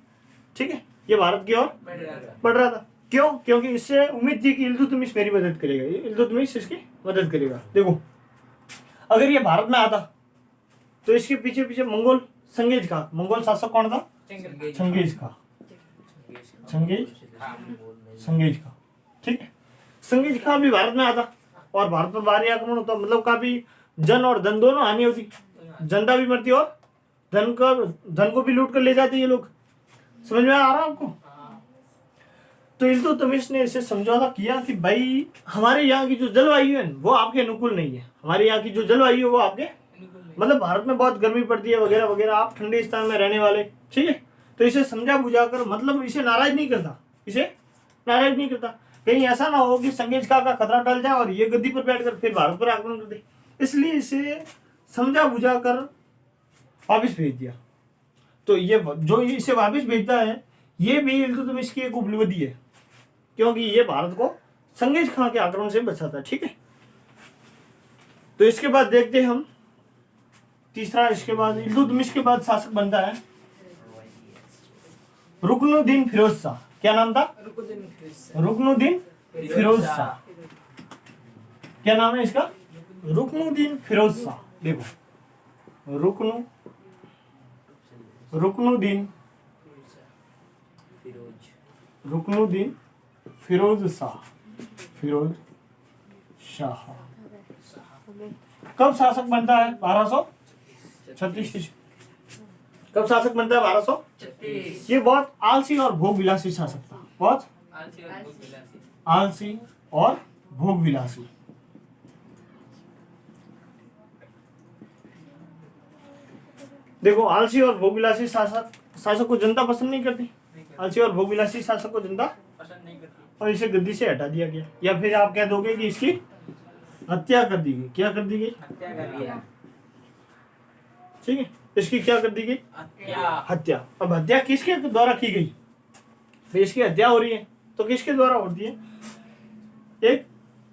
Speaker 1: ठीक है। ये भारत की ओर बढ़ रहा था। क्यों? क्योंकि इससे उम्मीद थी कि इल्तुतमिश मेरी मदद करेगा, इल्तुतमिश इसकी मदद करेगा। देखो, अगर ये भारत में आता तो इसके पीछे पीछे चंगेज खां, मंगोल शासक कौन था? चंगेज खां, ठीक है। चंगेज खां भी भारत में आता और भारत पर भारी आक्रमण होता, मतलब काफी जन और धन दोनों हानि होती, जनता भी मरती और धन को भी लूट कर ले जाते ये लोग। समझ में आ रहा है आपको? तो इल्तुतमिश ने इसे समझौता किया कि भाई हमारे यहाँ की जो जलवायु है वो आपके अनुकूल नहीं है। हमारे यहाँ की जो जलवायु है वो आपके मतलब भारत में बहुत गर्मी पड़ती है वगैरह वगैरह, आप ठंडे स्थान में रहने वाले, ठीक है। तो इसे समझा बुझाकर, मतलब इसे नाराज नहीं करता, कहीं ऐसा ना हो कि चंगेज खां का खतरा टल जाए और ये गद्दी पर बैठकर फिर भारत पर आक्रमण कर दे, इसलिए इसे समझा बुझाकर वापिस भेज दिया। तो ये जो इसे वापिस भेजता है ये भी इल्तुतमिश की एक उपलब्धि है, क्योंकि ये भारत को चंगेज खां के आक्रमण से बचाता है। ठीक है, तो इसके बाद देखते हैं हम तीसरा। इसके बाद इल्तुतमिश के बाद शासक बनता है रुकनुद्दीन फिरोज शाह। क्या नाम था? रुकनुद्दीन फिरोज शाह। क्या नाम है इसका? रुकनुद्दीन फिरोज शाह। देखो, रुकनुद्दीन फिरोज शाह कब शासक बनता है? 1236। कब शासक बनता है? 1236। ये बहुत आलसी और भोग विलासी शासक था। बहुत आलसी और भोग विलासी। देखो, आलसी और भोग विलासी शासक को जनता पसंद नहीं करती। आलसी और भोग विलासी शासक को जनता पसंद नहीं करती और इसे गद्दी से हटा दिया गया, या फिर आप कह दोगे कि इसकी हत्या कर दी गई। क्या कर दी गई? हत्या कर दिया। ठीक है, इसकी क्या कर दी गई? हत्या। अब हत्या किसके द्वारा की गई? देश की हत्या हो रही है तो किसके द्वारा होती है? एक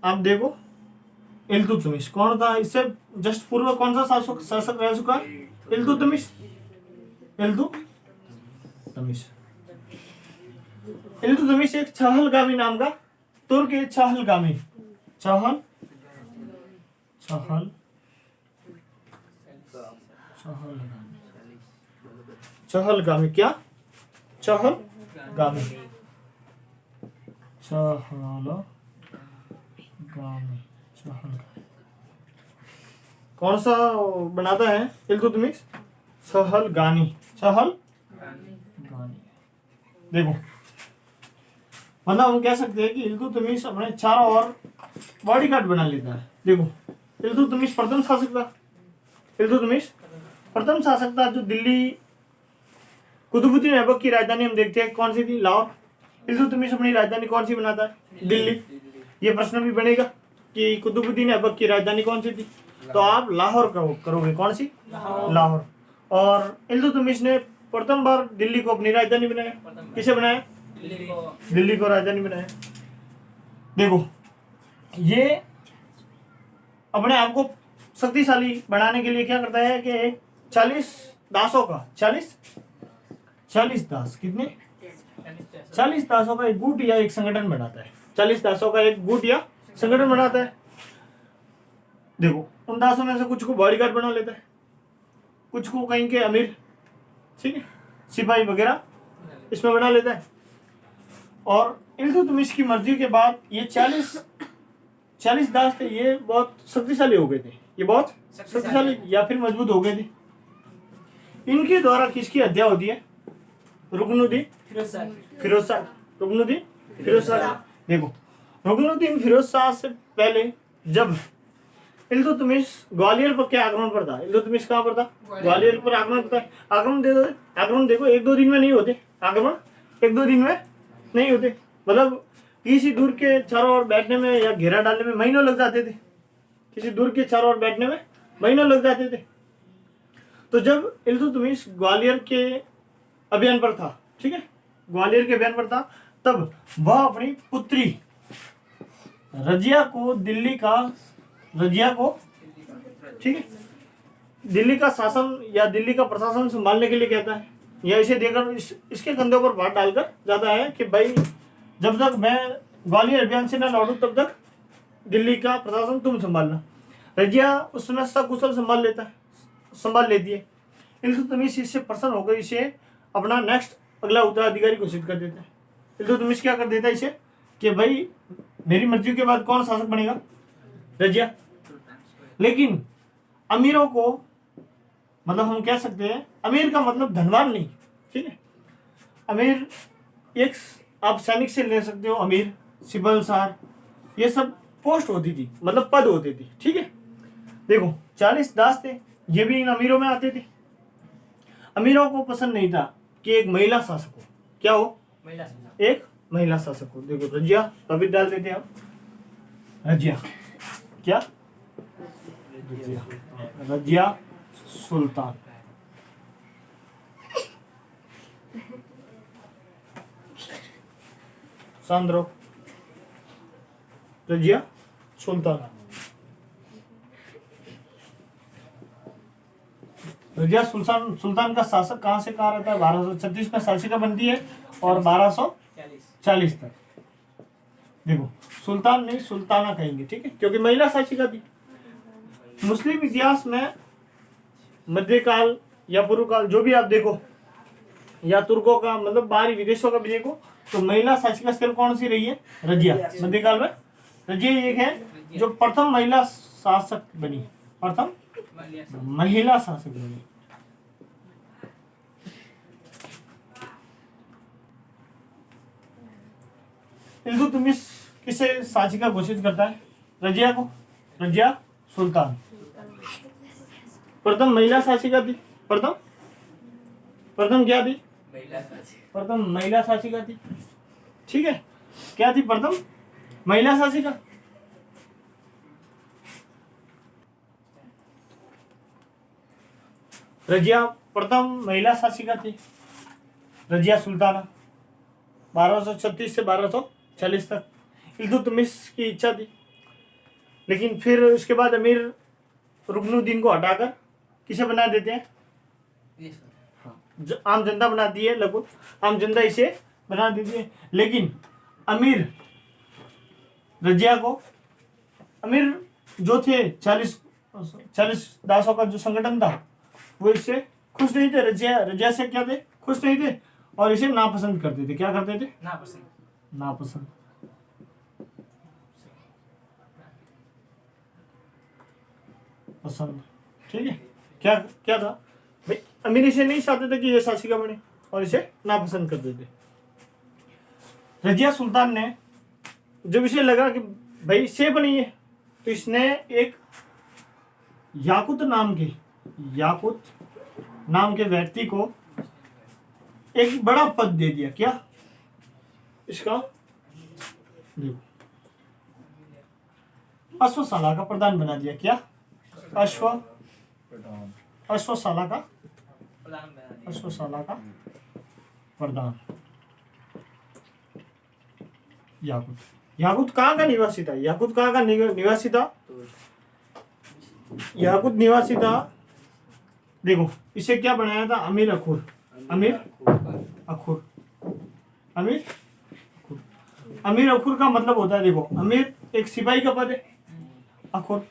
Speaker 1: आप देखो, इल्तुतमिश कौन था? इससे जस्ट पूर्व कौन सा शासक रह चुका? इल्तुतमिश। इल्तुतमिश एक चहलगामी नाम का तुर्क है। चहलगामी क्या? चहलगामी। कौन सा बनाता है इल्तुतमिश? चहलगामी। देखो, मतलब हम कह सकते हैं कि इल्तुतमिश अपने चारों ओर बॉडीगार्ड बना लेता है। देखो, इल्तुतमिश प्रथम शासक था जो दिल्ली, कुतुबुद्दीन ऐबक की राजधानी हम देखते हैं कौन सी थी? लाहौर। इल्तुतमिश अपनी राजधानी कौन सी बनाता है? दिल्ली। ये प्रश्न भी बनेगा कि कुतुबुद्दीन ऐबक की राजधानी कौन सी थी, तो आप लाहौर करोगे। कौन सी? लाहौर। और इल्तुतमिश ने प्रथम बार दिल्ली को अपनी राजधानी बनाया। किसे बनाया? दिल्ली को राजधानी बनाया। देखो, ये अपने आप को शक्तिशाली बनाने के लिए क्या करता है कि 40 दासों का 40 दास, कितने? 40 दासों का एक गुट या एक संगठन बनाता है। 40 दासों का एक गुट या संगठन बनाता है। देखो, उन दासों में से कुछ को बॉडीगार्ड बना लेता है, कुछ को कहीं के अमीर, ठीक है, सिपाही वगैरह इसमें बना लेता है। और इल्तुतमिश की मर्जी के बाद ये 40 दास थे, ये बहुत शक्तिशाली हो गए थे। ये बहुत शक्तिशाली या फिर मजबूत हो गए थे। इनके द्वारा किसकी हत्या होती है? रुकनुद्दीन फिरोज शाह। देखो, रुकनुद्दीन फिरोज शाह से पहले जब इल्तुतमिश ग्वालियर पर क्या आक्रमण पर था? इल्तुतमिश कहाँ पर था? ग्वालियर पर आक्रमण पर था। आक्रमण देखो 1-2 दिन में नहीं होते। आक्रमण 1-2 दिन में नहीं होते, मतलब किसी दूर के चारों ओर बैठने में या घेरा डालने में महीनों लग जाते थे। किसी दूर के चारों ओर बैठने में महीनों लग जाते थे। तो जब इल्तुतमिश ग्वालियर के अभियान पर था, ठीक है, ग्वालियर के अभियान पर था, तब वह अपनी पुत्री रजिया को ठीक है, दिल्ली का शासन या दिल्ली का प्रशासन संभालने के लिए कहता है, या इसे देकर इसके कंधों पर भार डालकर जाता है कि भाई जब तक मैं ग्वालियर अभियान से न लौटूं तब तक दिल्ली का प्रशासन तुम संभालना। रजिया उस समय सकुशल संभाल लेती है। इल्तुतमिश इससे प्रसन्न होकर इसे अपना नेक्स्ट अगला उत्तराधिकारी घोषित कर देता है। इल्तुतमिश क्या कर देता है इसे कि भाई मेरी मृत्यु के बाद कौन शासक बनेगा? रजिया। लेकिन अमीरों को, मतलब हम कह सकते हैं अमीर का मतलब धनवान नहीं, ठीक है, अमीर एक आप सैनिक से ले सकते हो, अमीर, सिपहसालार, ये सब पोस्ट होती थी, मतलब पद होते थे, ठीक है। देखो 40 दास थे, ये भी इन अमीरों में आते थे। अमीरों को पसंद नहीं था कि एक महिला शासक हो। क्या हो? एक महिला शासक हो। देखो रजिया, तभी डाल देते हैं आप रजिया। क्या? रजिया सुल्तान। शांत रहो। रजिया सुल्तान। रजिया सुल्तान का शासक कहाँ से कहाँ रहता है? 1236 में शासिका बनती है और 1240 तक। देखो सुल्तान नहीं सुल्ताना कहेंगे, ठीक है, क्योंकि महिला शासिका थी। मुस्लिम इतिहास में मध्यकाल या पूर्व काल जो भी आप देखो, या तुर्कों का मतलब बाहरी विदेशों का भी देखो, तो महिला शासिका स्थल कौन सी रही है? रजिया। मध्यकाल में रजिया एक है जो प्रथम महिला शासक बनी, प्रथम महिला शासक बनी। इल्तुतमिश किसे शासिका घोषित करता है? रजिया को। रजिया सुल्तान प्रथम महिला शासिका थी। प्रथम क्या थी? प्रथम महिला शासिका थी, ठीक है। क्या थी? प्रथम महिला शासिका। रजिया प्रथम महिला शासिका थी, रजिया सुल्ताना 1236 से 1240 तक। इल्तुतमिश की इच्छा थी, लेकिन फिर उसके बाद अमीर रुकनुद्दीन को हटाकर किसे बना देते हैं? आम जनता बनाती है, लगभग आम जनता इसे बना देती है। लेकिन अमीर रजिया को, अमीर जो थे 40 दासों का जो संगठन था, वो इससे खुश नहीं थे। रजिया से क्या थे? खुश नहीं थे और इसे नापसंद करते थे। क्या करते थे? नापसंद। पसंद, ठीक है। क्या क्या था भाई? अमीर इसे नहीं चाहते थे कि ये शासिका बने और इसे नापसंद करते थे। रजिया सुल्तान ने जब इसे लगा कि भाई से बनी है, तो इसने एक याकूत नाम के व्यक्ति को एक बड़ा पद दे दिया। क्या? इसका देखो अश्वशाला का प्रधान बना दिया। क्या? अश्वशाला का प्रधान। याकूत कहाँ का निवासी था? याकूत निवासी था। देखो इसे क्या बनाया था? अमीर अखुर। अमीर अखुर का मतलब होता है, देखो अमीर एक सिपाही का पद है, अखुर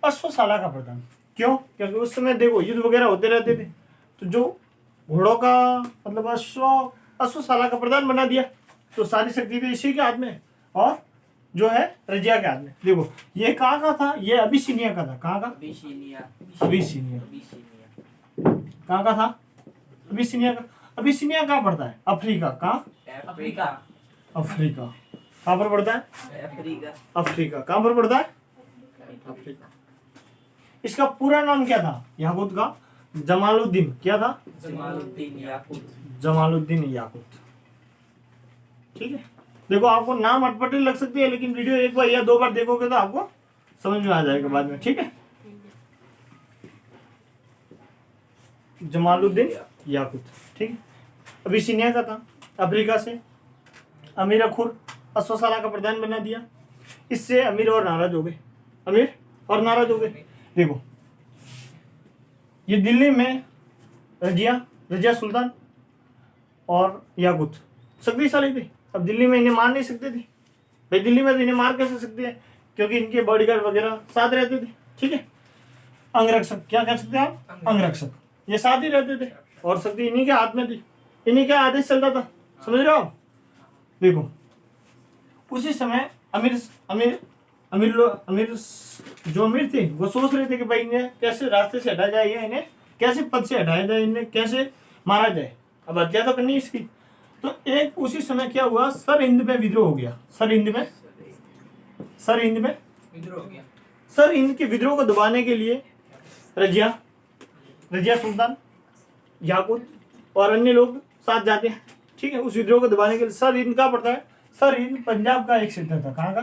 Speaker 1: अश्वशाला का प्रधान। क्यों? क्योंकि उस समय देखो युद्ध वगैरह होते रहते थे, तो जो घोड़ों का मतलब अश्वशाला का प्रधान बना दिया, तो सारी शक्ति थी इसी के हाथ में और जो है रजिया के हाथ में। देखो ये कहाँ का था? ये अबिसिनिया का था। कहाँ का? अबिसिनिया। कहाँ का था? अबिसिनिया का। अबिसिनिया कहाँ पड़ता है? अफ्रीका। कहाँ? अफ्रीका। कहाँ पर पड़ता है? अफ्रीका। कहाँ पर पड़ता है? अफ्रीका। इसका पूरा नाम क्या था याकूत का? जमालुद्दीन। क्या था? जमालुद्दीन याकूत। ठीक है। देखो आपको नाम अटपटे लग सकती है, लेकिन वीडियो एक बार या 2 बार देखोगे तो आपको समझ में आ जाएगा बाद में। ठीक है। जमालुद्दीन याकूत, ठीक है। अबिसिनिया का था, अफ्रीका से। अमीर अखुर अश्वशाला का प्रधान बना दिया। इससे अमीर और नाराज हो गए। देखो ये दिल्ली में रजिया सुल्तान और याकूत शक्तिशाली थे। अब दिल्ली में इन्हें मार नहीं सकते थे भाई, दिल्ली में तो इन्हें मार कैसे सकते हैं, क्योंकि इनके बॉडीगार्ड वगैरह साथ रहते थे। ठीक है। अंगरक्षक, क्या कह सकते हैं आप? अंगरक्षक, ये साथ ही रहते थे और शक्ति इन्हीं के हाथ में थी, इन्हीं का आदेश चलता था। समझ रहे हो आप? देखो उसी समय अमीर जो अमीर थे वो सोच रहे थे कि भाई इन्हें कैसे रास्ते से हटाया जाए, इन्हें कैसे पद से हटाया जाए, इन्हें कैसे मारा जाए। अब हत्या तो करनी इसकी। तो एक उसी समय क्या हुआ, सर हिंद में विद्रोह हो गया। सर हिंद के विद्रोह को दबाने के लिए रजिया सुल्तान, याकूत और अन्य लोग साथ जाते हैं। ठीक है। उस विद्रोह को दबाने के लिए सर हिंद का पड़ता है। सर हिंद पंजाब का एक क्षेत्र था। कहाँ का?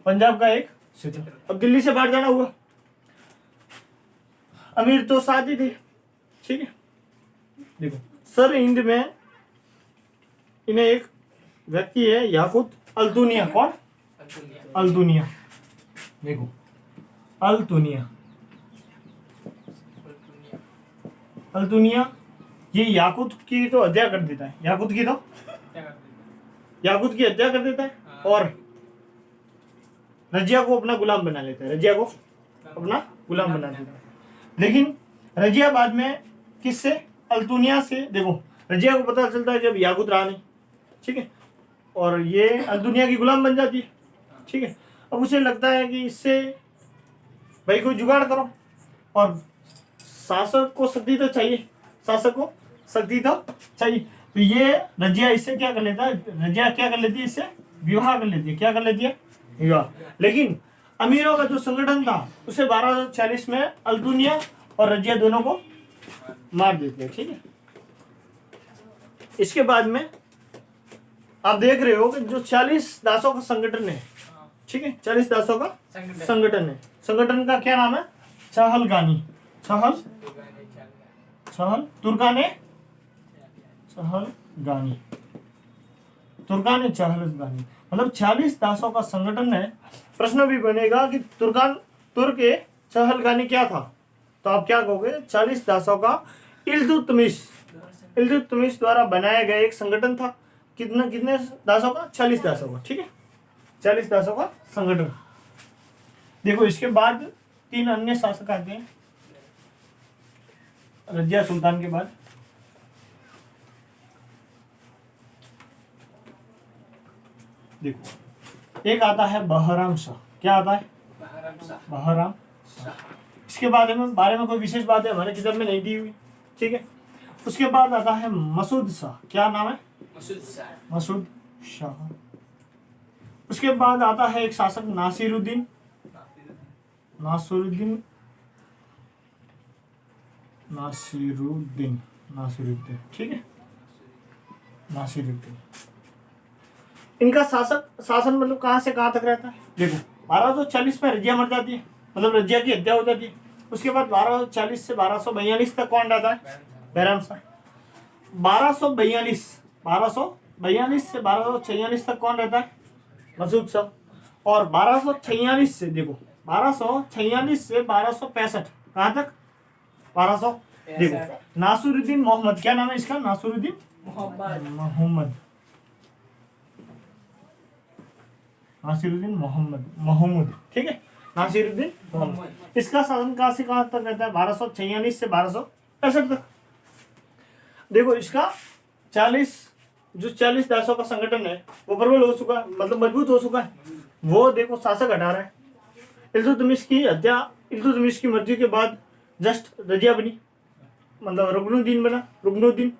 Speaker 1: पंजाब का एक क्षेत्र। अब दिल्ली से बाहर जाना हुआ, अमीर तो साथ ही थे। ठीक है। देखो सर हिंद में इन्हें एक व्यक्ति है याकूत अल्तुनिया। कौन? अल्तुनिया। देखो अल्तुनिया, अल्तुनिया ये याकूत की तो हत्या कर देता है, याकूत की हत्या कर देता है और रजिया को अपना गुलाम बना लेता है, रजिया को अपना गुलाम बना देता है। लेकिन रजिया बाद में किससे, अल्तुनिया से, देखो रजिया को पता चलता है कि अब याकूत रहा नहीं, ठीक है, और ये अल्तुनिया की गुलाम बन जाती है, ठीक है। अब उसे लगता है कि इससे भाई कोई जुगाड़ करो, और शासक को शक्ति तो चाहिए, शासक को शक्ति तो चाहिए, तो ये रजिया इससे क्या कर लेता है, रजिया क्या कर लेती है, इससे विवाह कर लेती है, क्या कर लेती है, विवाह। लेकिन अमीरों का जो संगठन था उसे 1240 में अल्तुनिया और रजिया दोनों को मार देते हैं, ठीक है। इसके बाद में आप देख रहे हो कि जो 40 दासों का संगठन है, ठीक है, 40 दासों का संगठन है, संगठन का क्या नाम है, चहलगानी, तुर्काने चहलगानी, मतलब 40 दासों का संगठन है। प्रश्न भी बनेगा कि तुर्क चहलगानी क्या था, तो आप क्या कहोगे, 40 दासों का इल्तुतमिश द्वारा बनाया गया एक संगठन था। कितने दासों का, 40 दासों का, ठीक है, 40 दासों का संगठन। देखो इसके बाद 3 अन्य शासक आते हैं रजिया सुल्तान के बाद। देखो एक आता है बहराम शाह, क्या आता है, बहराम शाह। इसके बारे में कोई विशेष बात है हमारे किताब में नहीं दी हुई, ठीक है। उसके बाद आता है मसूद शाह, क्या नाम है, मसूद शाह। उसके बाद आता है एक शासक नासिरुद्दीन, ठीक है, नासिरुद्दीन। इनका शासन मतलब कहां से कहां तक रहता है, देखो 1240 में रजिया मर जाती है, मतलब रजिया की हत्या हो जाती है। उसके बाद 1240 से 1242 तक कौन रहता है, बैराम शाह। 1242 से 1246 तक कौन रहता है, मसूद शाह। और 1246 से देखो 1246 से 1265 कहां तक, 1200, देखो नासिरुद्दीन मोहम्मद, क्या नाम है इसका, नासिरुद्दीन मोहम्मद, ठीक है, नासिरुद्दीन मोहम्मद। इसका शासन कहां से कहां तक रहता है, 1246 से 1265 तक। देखो इसका 40 दासों का संगठन है वो प्रबल हो चुका है, मतलब मजबूत हो चुका है। वो देखो शासक हटा रहा है। इल्तुतमिश की मर्जी के बाद जस्ट रजिया बनी, मतलब रुकनुद्दीन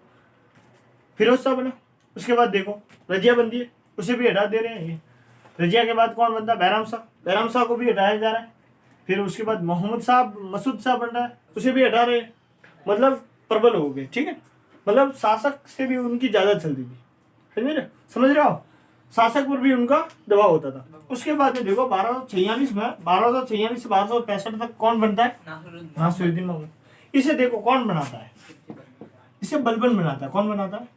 Speaker 1: फिरोज शाह बना। उसके बाद देखो रजिया बनती है, उसे भी हटा दे रहे हैं। रजिया के बाद कौन बनता है, बैराम शाह को भी हटाया जा रहा है। फिर उसके बाद मसूद शाह बन रहा है, उसे भी हटा रहे हैं, मतलब प्रबल हो गए, ठीक है। मतलब शासक से भी उनकी ज्यादा चलती थी, समझ रहे हो, शासक पर भी उनका दबाव होता था। उसके बाद में देखो 1246 से 1265 तक कौन बनता है, नासिरुद्दीन मोहम्मद। इसे देखो कौन बनाता है, इसे बलबन बनाता है। कौन बनाता है,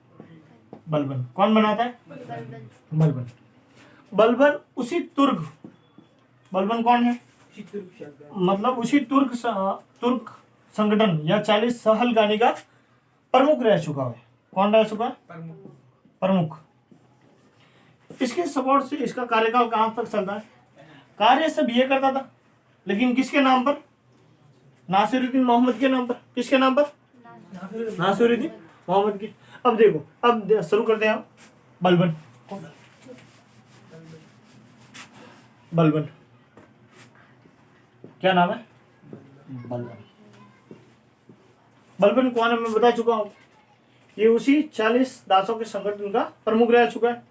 Speaker 1: बलबन। कौन बनाता है, बलबन उसी तुर्क, बलबन कौन है, मतलब उसी तुर्क संगठन या 40 चहलगानी का प्रमुख रह चुका है। कौन रह चुका है, प्रमुख। इसके सपोर्ट से इसका कार्यकाल कहां तक चलता है, कार्य सब ये करता था, लेकिन किसके नाम पर, नासिरुद्दीन मोहम्मद के नाम पर। किसके नाम पर, नासिरुद्दीन मोहम्मद की। अब देखो, अब शुरू करते हैं हम। बलबन क्या नाम है, बलबन कौन है मैं बता चुका हूं, ये उसी 40 दासों के संगठन का प्रमुख रह चुका है।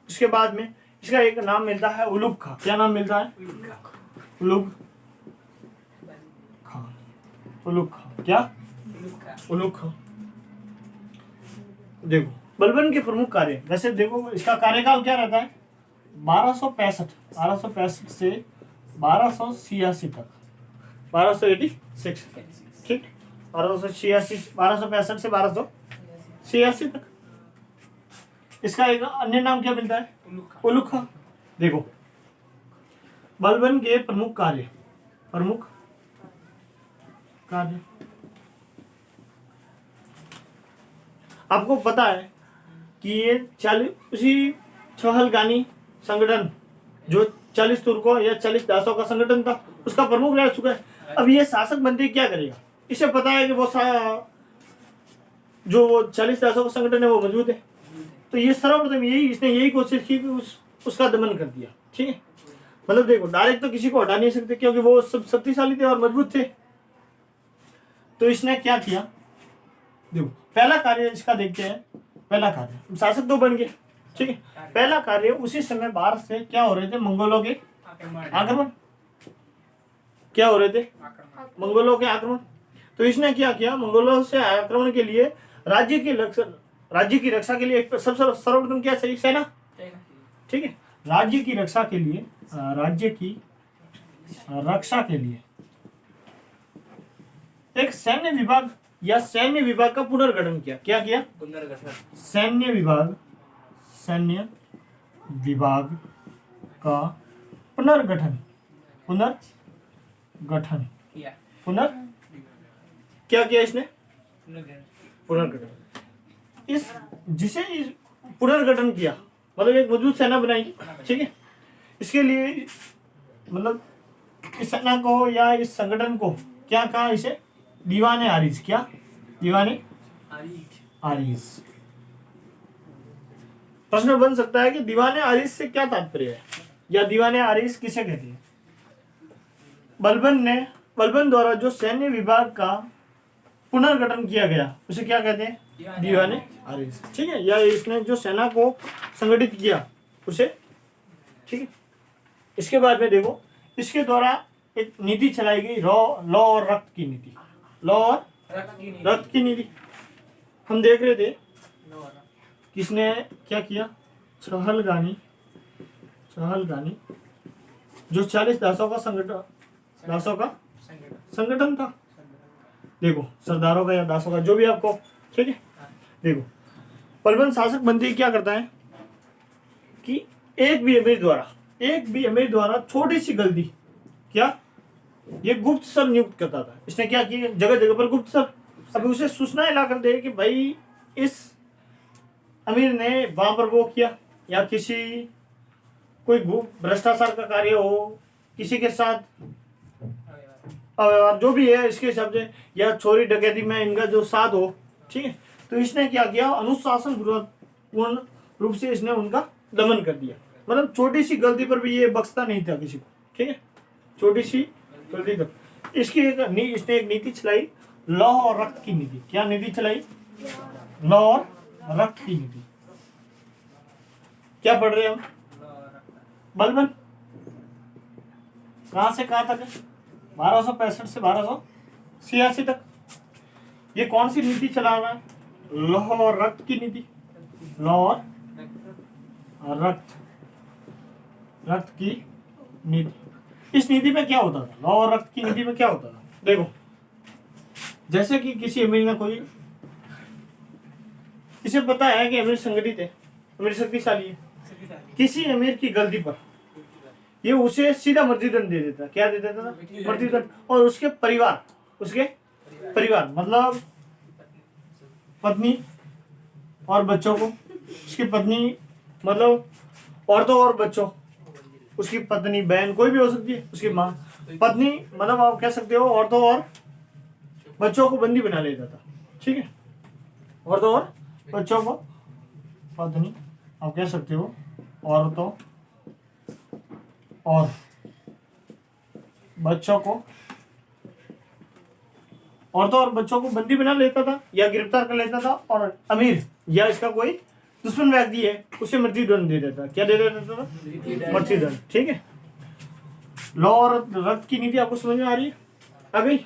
Speaker 1: उसके बाद में इसका एक नाम मिलता है उलुग खां। क्या नाम मिलता है, उलुग खां। क्या, उलुग खां। देखो बलबन के प्रमुख कार्य, वैसे देखो इसका कार्यकाल क्या रहता है, 1265 से 1286 तक, 1286, ठीक, 1265 से 1286 तक। इसका एक अन्य नाम क्या मिलता है, उलुग खां। देखो बलबन के प्रमुख कार्य, प्रमुख कार्य। आपको पता है कि ये 40 उसी छहलगानी संगठन जो 40 तुर्कों या 40 दासों का संगठन था, उसका प्रमुख रह चुका है। अब ये शासक मंत्री क्या करेगा? इसे पता है कि वो जो 40 दासों का संगठन है वो मौजूद है, तो ये सर्वप्रथम इसने यही कोशिश की कि उसका दमन कर दिया। ठीक है, मतलब देखो डायरेक्ट तो किसी को हटा नहीं सकते क्योंकि वो सब शक्तिशाली थे और मजबूत थे। तो इसने क्या किया, देखो पहला कार्य इसका देखते हैं। पहला कार्य, शासक तो बन गए, ठीक है। पहला कार्य, उसी समय बाहर से क्या हो रहे थे, मंगोलों के आक्रमण। क्या हो रहे थे? मंगोलों के आक्रमण। तो इसने क्या किया, मंगोलों से आक्रमण के लिए राज्य की रक्षा के लिए सबसे सर्वप्रथम क्या चाहिए? सेना। ठीक है, राज्य की रक्षा के लिए एक सैन्य विभाग या सैन्य विभाग का पुनर्गठन किया। क्या किया? सैन्य विभाग का पुनर्गठन क्या किया इसने? पुनर्गठन। इस पुनर्गठन किया मतलब एक मजबूत सेना बनाई। ठीक है, इसके लिए मतलब इस सेना को या इस संगठन को क्या कहा? इसे दीवाने आरिज। क्या? दीवाने आरिज। प्रश्न बन सकता है कि दीवाने आरिज से क्या तात्पर्य है या दीवाने आरिज किसे कहते हैं? बलबन द्वारा जो सैन्य विभाग का पुनर्गठन किया गया उसे क्या कहते हैं? दीवाने आरिज। ठीक है, या इसने जो सेना को संगठित किया उसे। ठीक है, इसके बाद में देखो, इसके द्वारा एक नीति चलाई गई, लॉ और रक्त की नीति। लॉ और रक्त की नीति हम देख रहे थे। किसने क्या किया? छहलगानी जो 40 दासों का संगठन था। देखो, सरदारों का या दासों का, जो भी आपको। ठीक है, देखो बलबन शासक मंत्री क्या करता है कि एक भी अमीर द्वारा छोटी सी गलती, क्या ये गुप्तचर नियुक्त करता था। इसने क्या किया? जगह जगह पर गुप्तचर। अभी उसे सूचनाएं ला कर दे कि भाई इस अमीर ने वहां पर वो किया, या कोई भ्रष्टाचार का कार्य हो, किसी के साथ जो भी है इसके हिसाब से, या चोरी डकैती में इनका जो साथ हो। ठीक है, तो इसने क्या किया? अनुशासन पूर्ण रूप से इसने उनका दमन कर दिया। मतलब छोटी सी गलती पर भी ये बख्शता नहीं था किसी को। ठीक है, छोटी सी गलती पर इसने एक नीति चलाई, लॉ और रक्त की नीति। क्या नीति चलाई? लॉ और रक्त की नीति। क्या पढ़ रहे हैं हम? बलबन कहां से कहां तक है? 1265 से 1286 तक। ये कौन सी नीति चला रहा है? लॉ और रक्त की नीति। लॉ और रक्त की नीति। इस नीति में क्या होता था? लॉ और रक्त की नीति में क्या होता था? देखो, जैसे कि किसी अमीर ने कोई, इसे पता है कि अमीर संगठित है, अमीर शक्तिशाली है, किसी अमीर की गलती पर ये उसे सीधा मृत्युदंड दे देता। क्या दे देता था? मृत्युदंड। और उसके परिवार मतलब पत्नी और बच्चों को, उसकी पत्नी मतलब औरतों और बच्चों, उसकी पत्नी, बहन, कोई भी हो सकती है, उसकी माँ, पत्नी मतलब आप कह सकते हो औरतों और बच्चों को बंदी बना लेता था। ठीक है, औरतों और बच्चों को, पत्नी आप कह सकते हो औरतों और बच्चों को बंदी बना लेता था या गिरफ्तार कर लेता था, और अमीर या इसका कोई दुश्मन व्यक्ति है उसे मृत्युदंड दे देता। क्या दे देता था? मृत्युदंड। ठीक है, लॉ और रक्त की नीति आपको समझ में आ रही है? आ गई?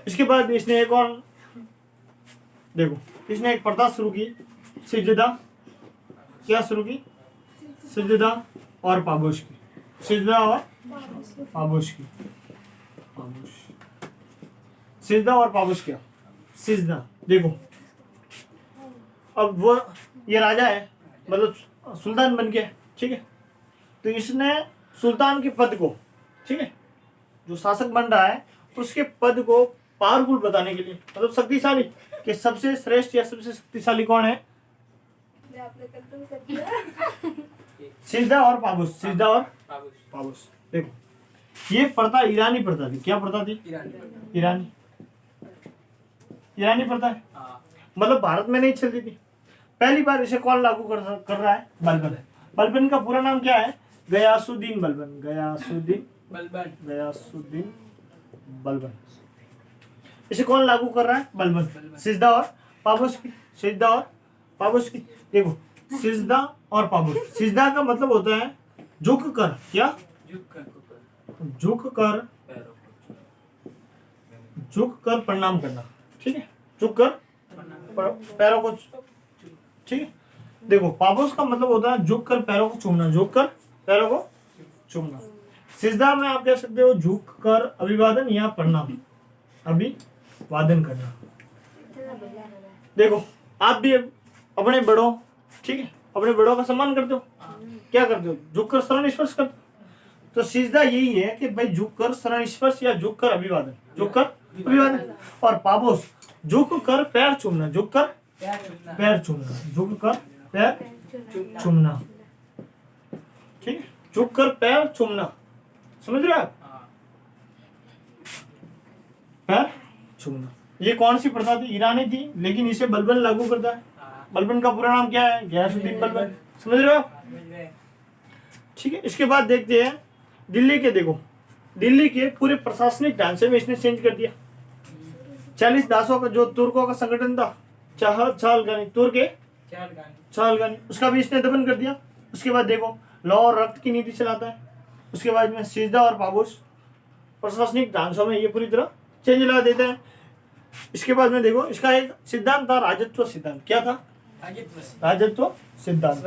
Speaker 1: इसके बाद इसने एक और, देखो, इसने एक प्रथा शुरू की, सिजदा। क्या शुरू की? सिजदा और पागोश की। सिजदा और पागोश की। सिजदा और पागोश क्या? सिजदा, देखो अब वो ये राजा है, मतलब सुल्तान बन गया, ठीक है। तो इसने सुल्तान के पद को, ठीक है, जो शासक बन रहा है उसके पद को पावरफुल बताने के लिए, मतलब शक्तिशाली, कि सबसे श्रेष्ठ या सबसे शक्तिशाली कौन है, सिजदा और पाबूस, सिजदा और पाबूस। देखो ये प्रथा ईरानी प्रथा थी। क्या प्रथा थी? ईरानी प्रथा है, मतलब भारत में नहीं चलती थी। पहली बार इसे कौन लागू कर रहा है? बलबन। बलबन का पूरा नाम क्या है? गयासुद्दीन बलबन। गयासुद्दीन बलबन। इसे कौन लागू कर रहा है? बलबन। सिजदा और पाबूस की, सिजदा और पाबूस की। देखो सिजदा और पाबूस, सिजदा का मतलब होता है झुक कर, क्या? झुक कर प्रणाम करना, ठीक है, झुक कर पैरों को, ठीक है। देखो पाबूस का मतलब होता है झुक कर पैरों को चूमना, झुक कर पैरों को चूमना। सिजदा में आप कह सकते हो झुक कर अभिवादन या प्रणाम, अभिवादन करना। देखो आप भी अपने बड़ों, ठीक है, अपने बड़ों का सम्मान करते हो, क्या करते हो? झुक कर शरण स्पर्श करते हो। तो सिजदा यही है कि भाई झुक कर शरण स्पर्श या झुक कर अभिवादन, झुक कर अभिवादन। और पाबोस झुक कर पैर चूमना, झुक कर पैर चूमना, झुक कर पैर चूमना, ठीक है, झुक कर पैर चूमना, समझ रहे हो आप? पैर चूमना। ये कौन सी प्रथा थी? ईरानी थी, लेकिन इसे बलबन लागू करता है। बलबन का पूरा नाम क्या है? गयासुद्दीन बलबन। समझ रहे हो आप? ठीक है। इसके बाद देखते हैं दिल्ली के। देखो दिल्ली के पूरे प्रशासनिक ढांचे में इसने चेंज कर दिया। 40 दासों का जो तुर्कों का संगठन था, चालगानी, तुर्क के चालगानी, उसका भी इसने दमन कर दिया। उसके बाद देखो लॉ और रक्त की नीति चलाता है। उसके बाद में सिजदा और पाबूस प्रशासनिक ढांचों में ये पूरी तरह चेंज ला देते हैं। इसके बाद में देखो इसका एक सिद्धांत था, राजत्व सिद्धांत। क्या था? राजत्व सिद्धांत।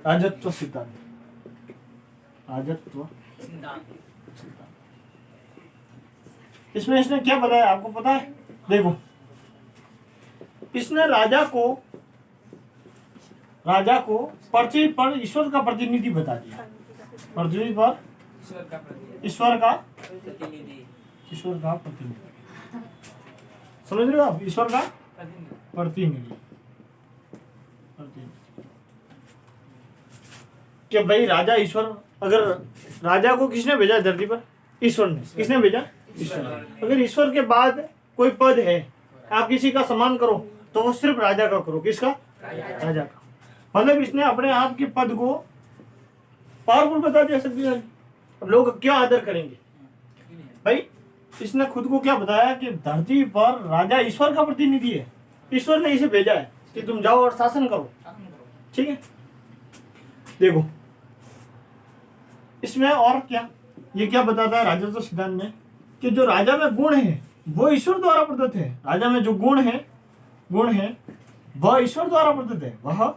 Speaker 1: राजत्व सिद्धांत, राजत्व सिद्धांत। इसमें इसने क्या बताया आपको पता है? देखो इसने राजा को पृथ्वी पर ईश्वर का प्रतिनिधि बता दिया। पृथ्वी पर ईश्वर का प्रतिनिधि। समझ रहे हो आप? ईश्वर का प्रतिनिधि। कि भाई राजा ईश्वर, अगर राजा को किसने भेजा धरती पर? ईश्वर ने। किसने भेजा? ईश्वर ने। अगर ईश्वर के बाद कोई पद है, आप किसी का सम्मान करो तो वो सिर्फ राजा का करो। किसका? राजा का। मतलब इसने अपने आप के पद को पावरफुल बता दिया शक्तिशाली। अब लोग क्या आदर करेंगे भाई? इसने खुद को क्या बताया कि धरती पर राजा ईश्वर का प्रतिनिधि है। ईश्वर ने इसे भेजा है कि तुम जाओ और शासन करो, ठीक है। देखो इसमें और क्या, ये क्या बताता है राजत्व सिद्धांत में, कि जो राजा में गुण है वो ईश्वर द्वारा प्रदत्त है। राजा में जो गुण है वह ईश्वर द्वारा प्रदत्त है। वह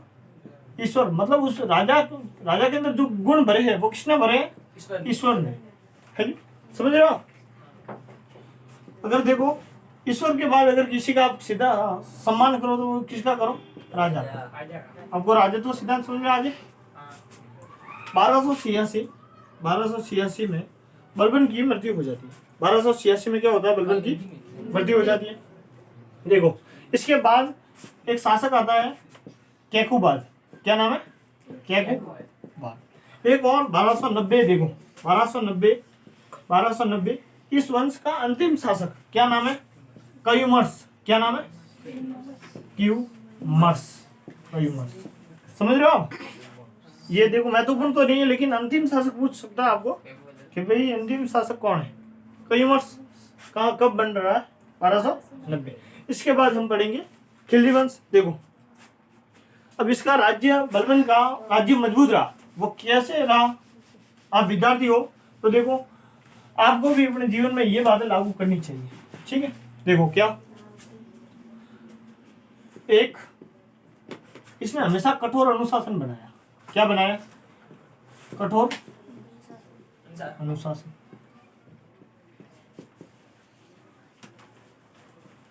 Speaker 1: ईश्वर, मतलब उस राजा के अंदर जो गुण भरे हैं वो किसने भरे हैं? ईश्वर ने। है, समझ रहे हो? अगर देखो ईश्वर के बाद अगर किसी का आप सीधा सम्मान करो तो किसका करो? राजा का। आपको राजत्व सिद्धांत समझ में आ जाए। 1286 में बलबन की मृत्यु हो जाती है। 1286 में क्या होता है? बलबन की मृत्यु हो जाती है। देखो इसके बाद एक शासक आता है कैकुबाद। क्या नाम है? कैकुबाद। एक और 1290। देखो 1290 इस वंश का अंतिम शासक क्या नाम है? कयूमर्स। क्या नाम है? क्यूमर्स। समझ रहे हो आप? ये देखो महत्वपूर्ण तो नहीं है, लेकिन अंतिम शासक पूछ सकता है आपको कि भाई अंतिम शासक कौन है? कयूमर्स कहाँ कब बन रहा है? 1290। इसके बाद हम पढ़ेंगे खिल्जी वंश। देखो अब इसका राज्य, बलबन का राज्य मजबूत रहा। वो कैसे रहा? आप विद्यार्थी हो तो देखो आपको भी अपने जीवन में ये बातें लागू करनी चाहिए, ठीक है। देखो क्या, एक इसने हमेशा कठोर अनुशासन बनाया। क्या बनाया? कठोर अनुशासन।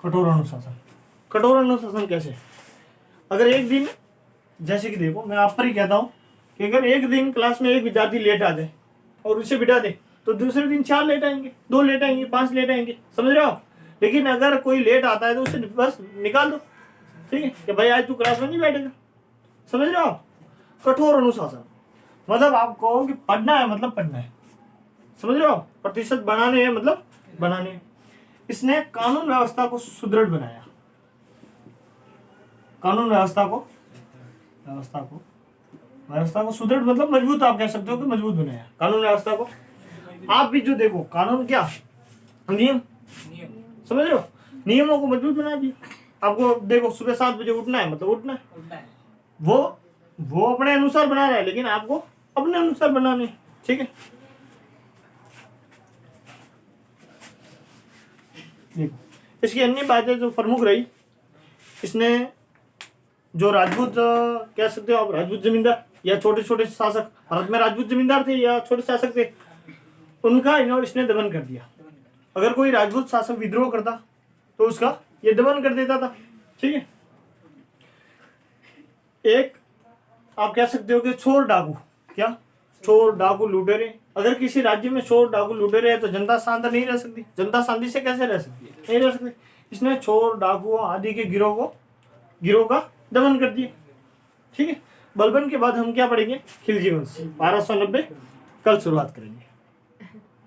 Speaker 1: कठोर अनुशासन। कठोर अनुशासन कैसे? अगर एक दिन, जैसे कि देखो मैं आप पर ही कहता हूँ कि अगर एक दिन क्लास में एक विद्यार्थी लेट आ जाए और उसे बिठा दे तो दूसरे दिन 4 लेट आएंगे, 2 लेट आएंगे, 5 लेट आएंगे, समझ रहे हो आप? लेकिन अगर कोई लेट आता है तो उसे बस निकाल दो, ठीक है, कि भाई आज तू क्लास में नहीं बैठेगा, समझ रहे हो आप? कठोर अनुशासन मतलब आप कहो कि पढ़ना है मतलब पढ़ना है, समझ रहे हो? प्रतिशत बढ़ाने हैं मतलब बनाने हैं। इसने कानून व्यवस्था को सुदृढ़ बनाया, कानून व्यवस्था को सुदृढ़ मतलब मजबूत, आप कह सकते हो कि मजबूत बनाया कानून व्यवस्था को। आप भी जो देखो कानून क्या, नियम, समझ रहे हो? नियमों को मजबूत बना दिया। आपको देखो सुबह 7 बजे उठना है मतलब उठना है, वो अपने अनुसार बना रहा है, लेकिन आपको अपने अनुसार बनाने, ठीक है। देखो इसकी अन्य बातें जो प्रमुख रही, इसने जो राजपूत कह सकते हो आप, राजपूत जमींदार या छोटे छोटे शासक, भारत में राजपूत जमींदार थे या छोटे शासक थे, उनका इसने दमन कर दिया। अगर कोई राजपूत शासक विद्रोह करता तो उसका ये दमन कर देता था, ठीक है। एक आप कह सकते हो कि चोर डाकू, क्या चोर डाकू लुटेरे, अगर किसी राज्य में चोर डाकू लुटेरे है तो जनता शांत नहीं रह सकती, जनता शांति से कैसे रह सकती है? नहीं रह सकती। इसने चोर डाकू आदि के गिरोह का दमन कर दिया, ठीक है। बलबन के बाद हम क्या पढ़ेंगे? खिलजी वंश 1290, कल शुरुआत करेंगे।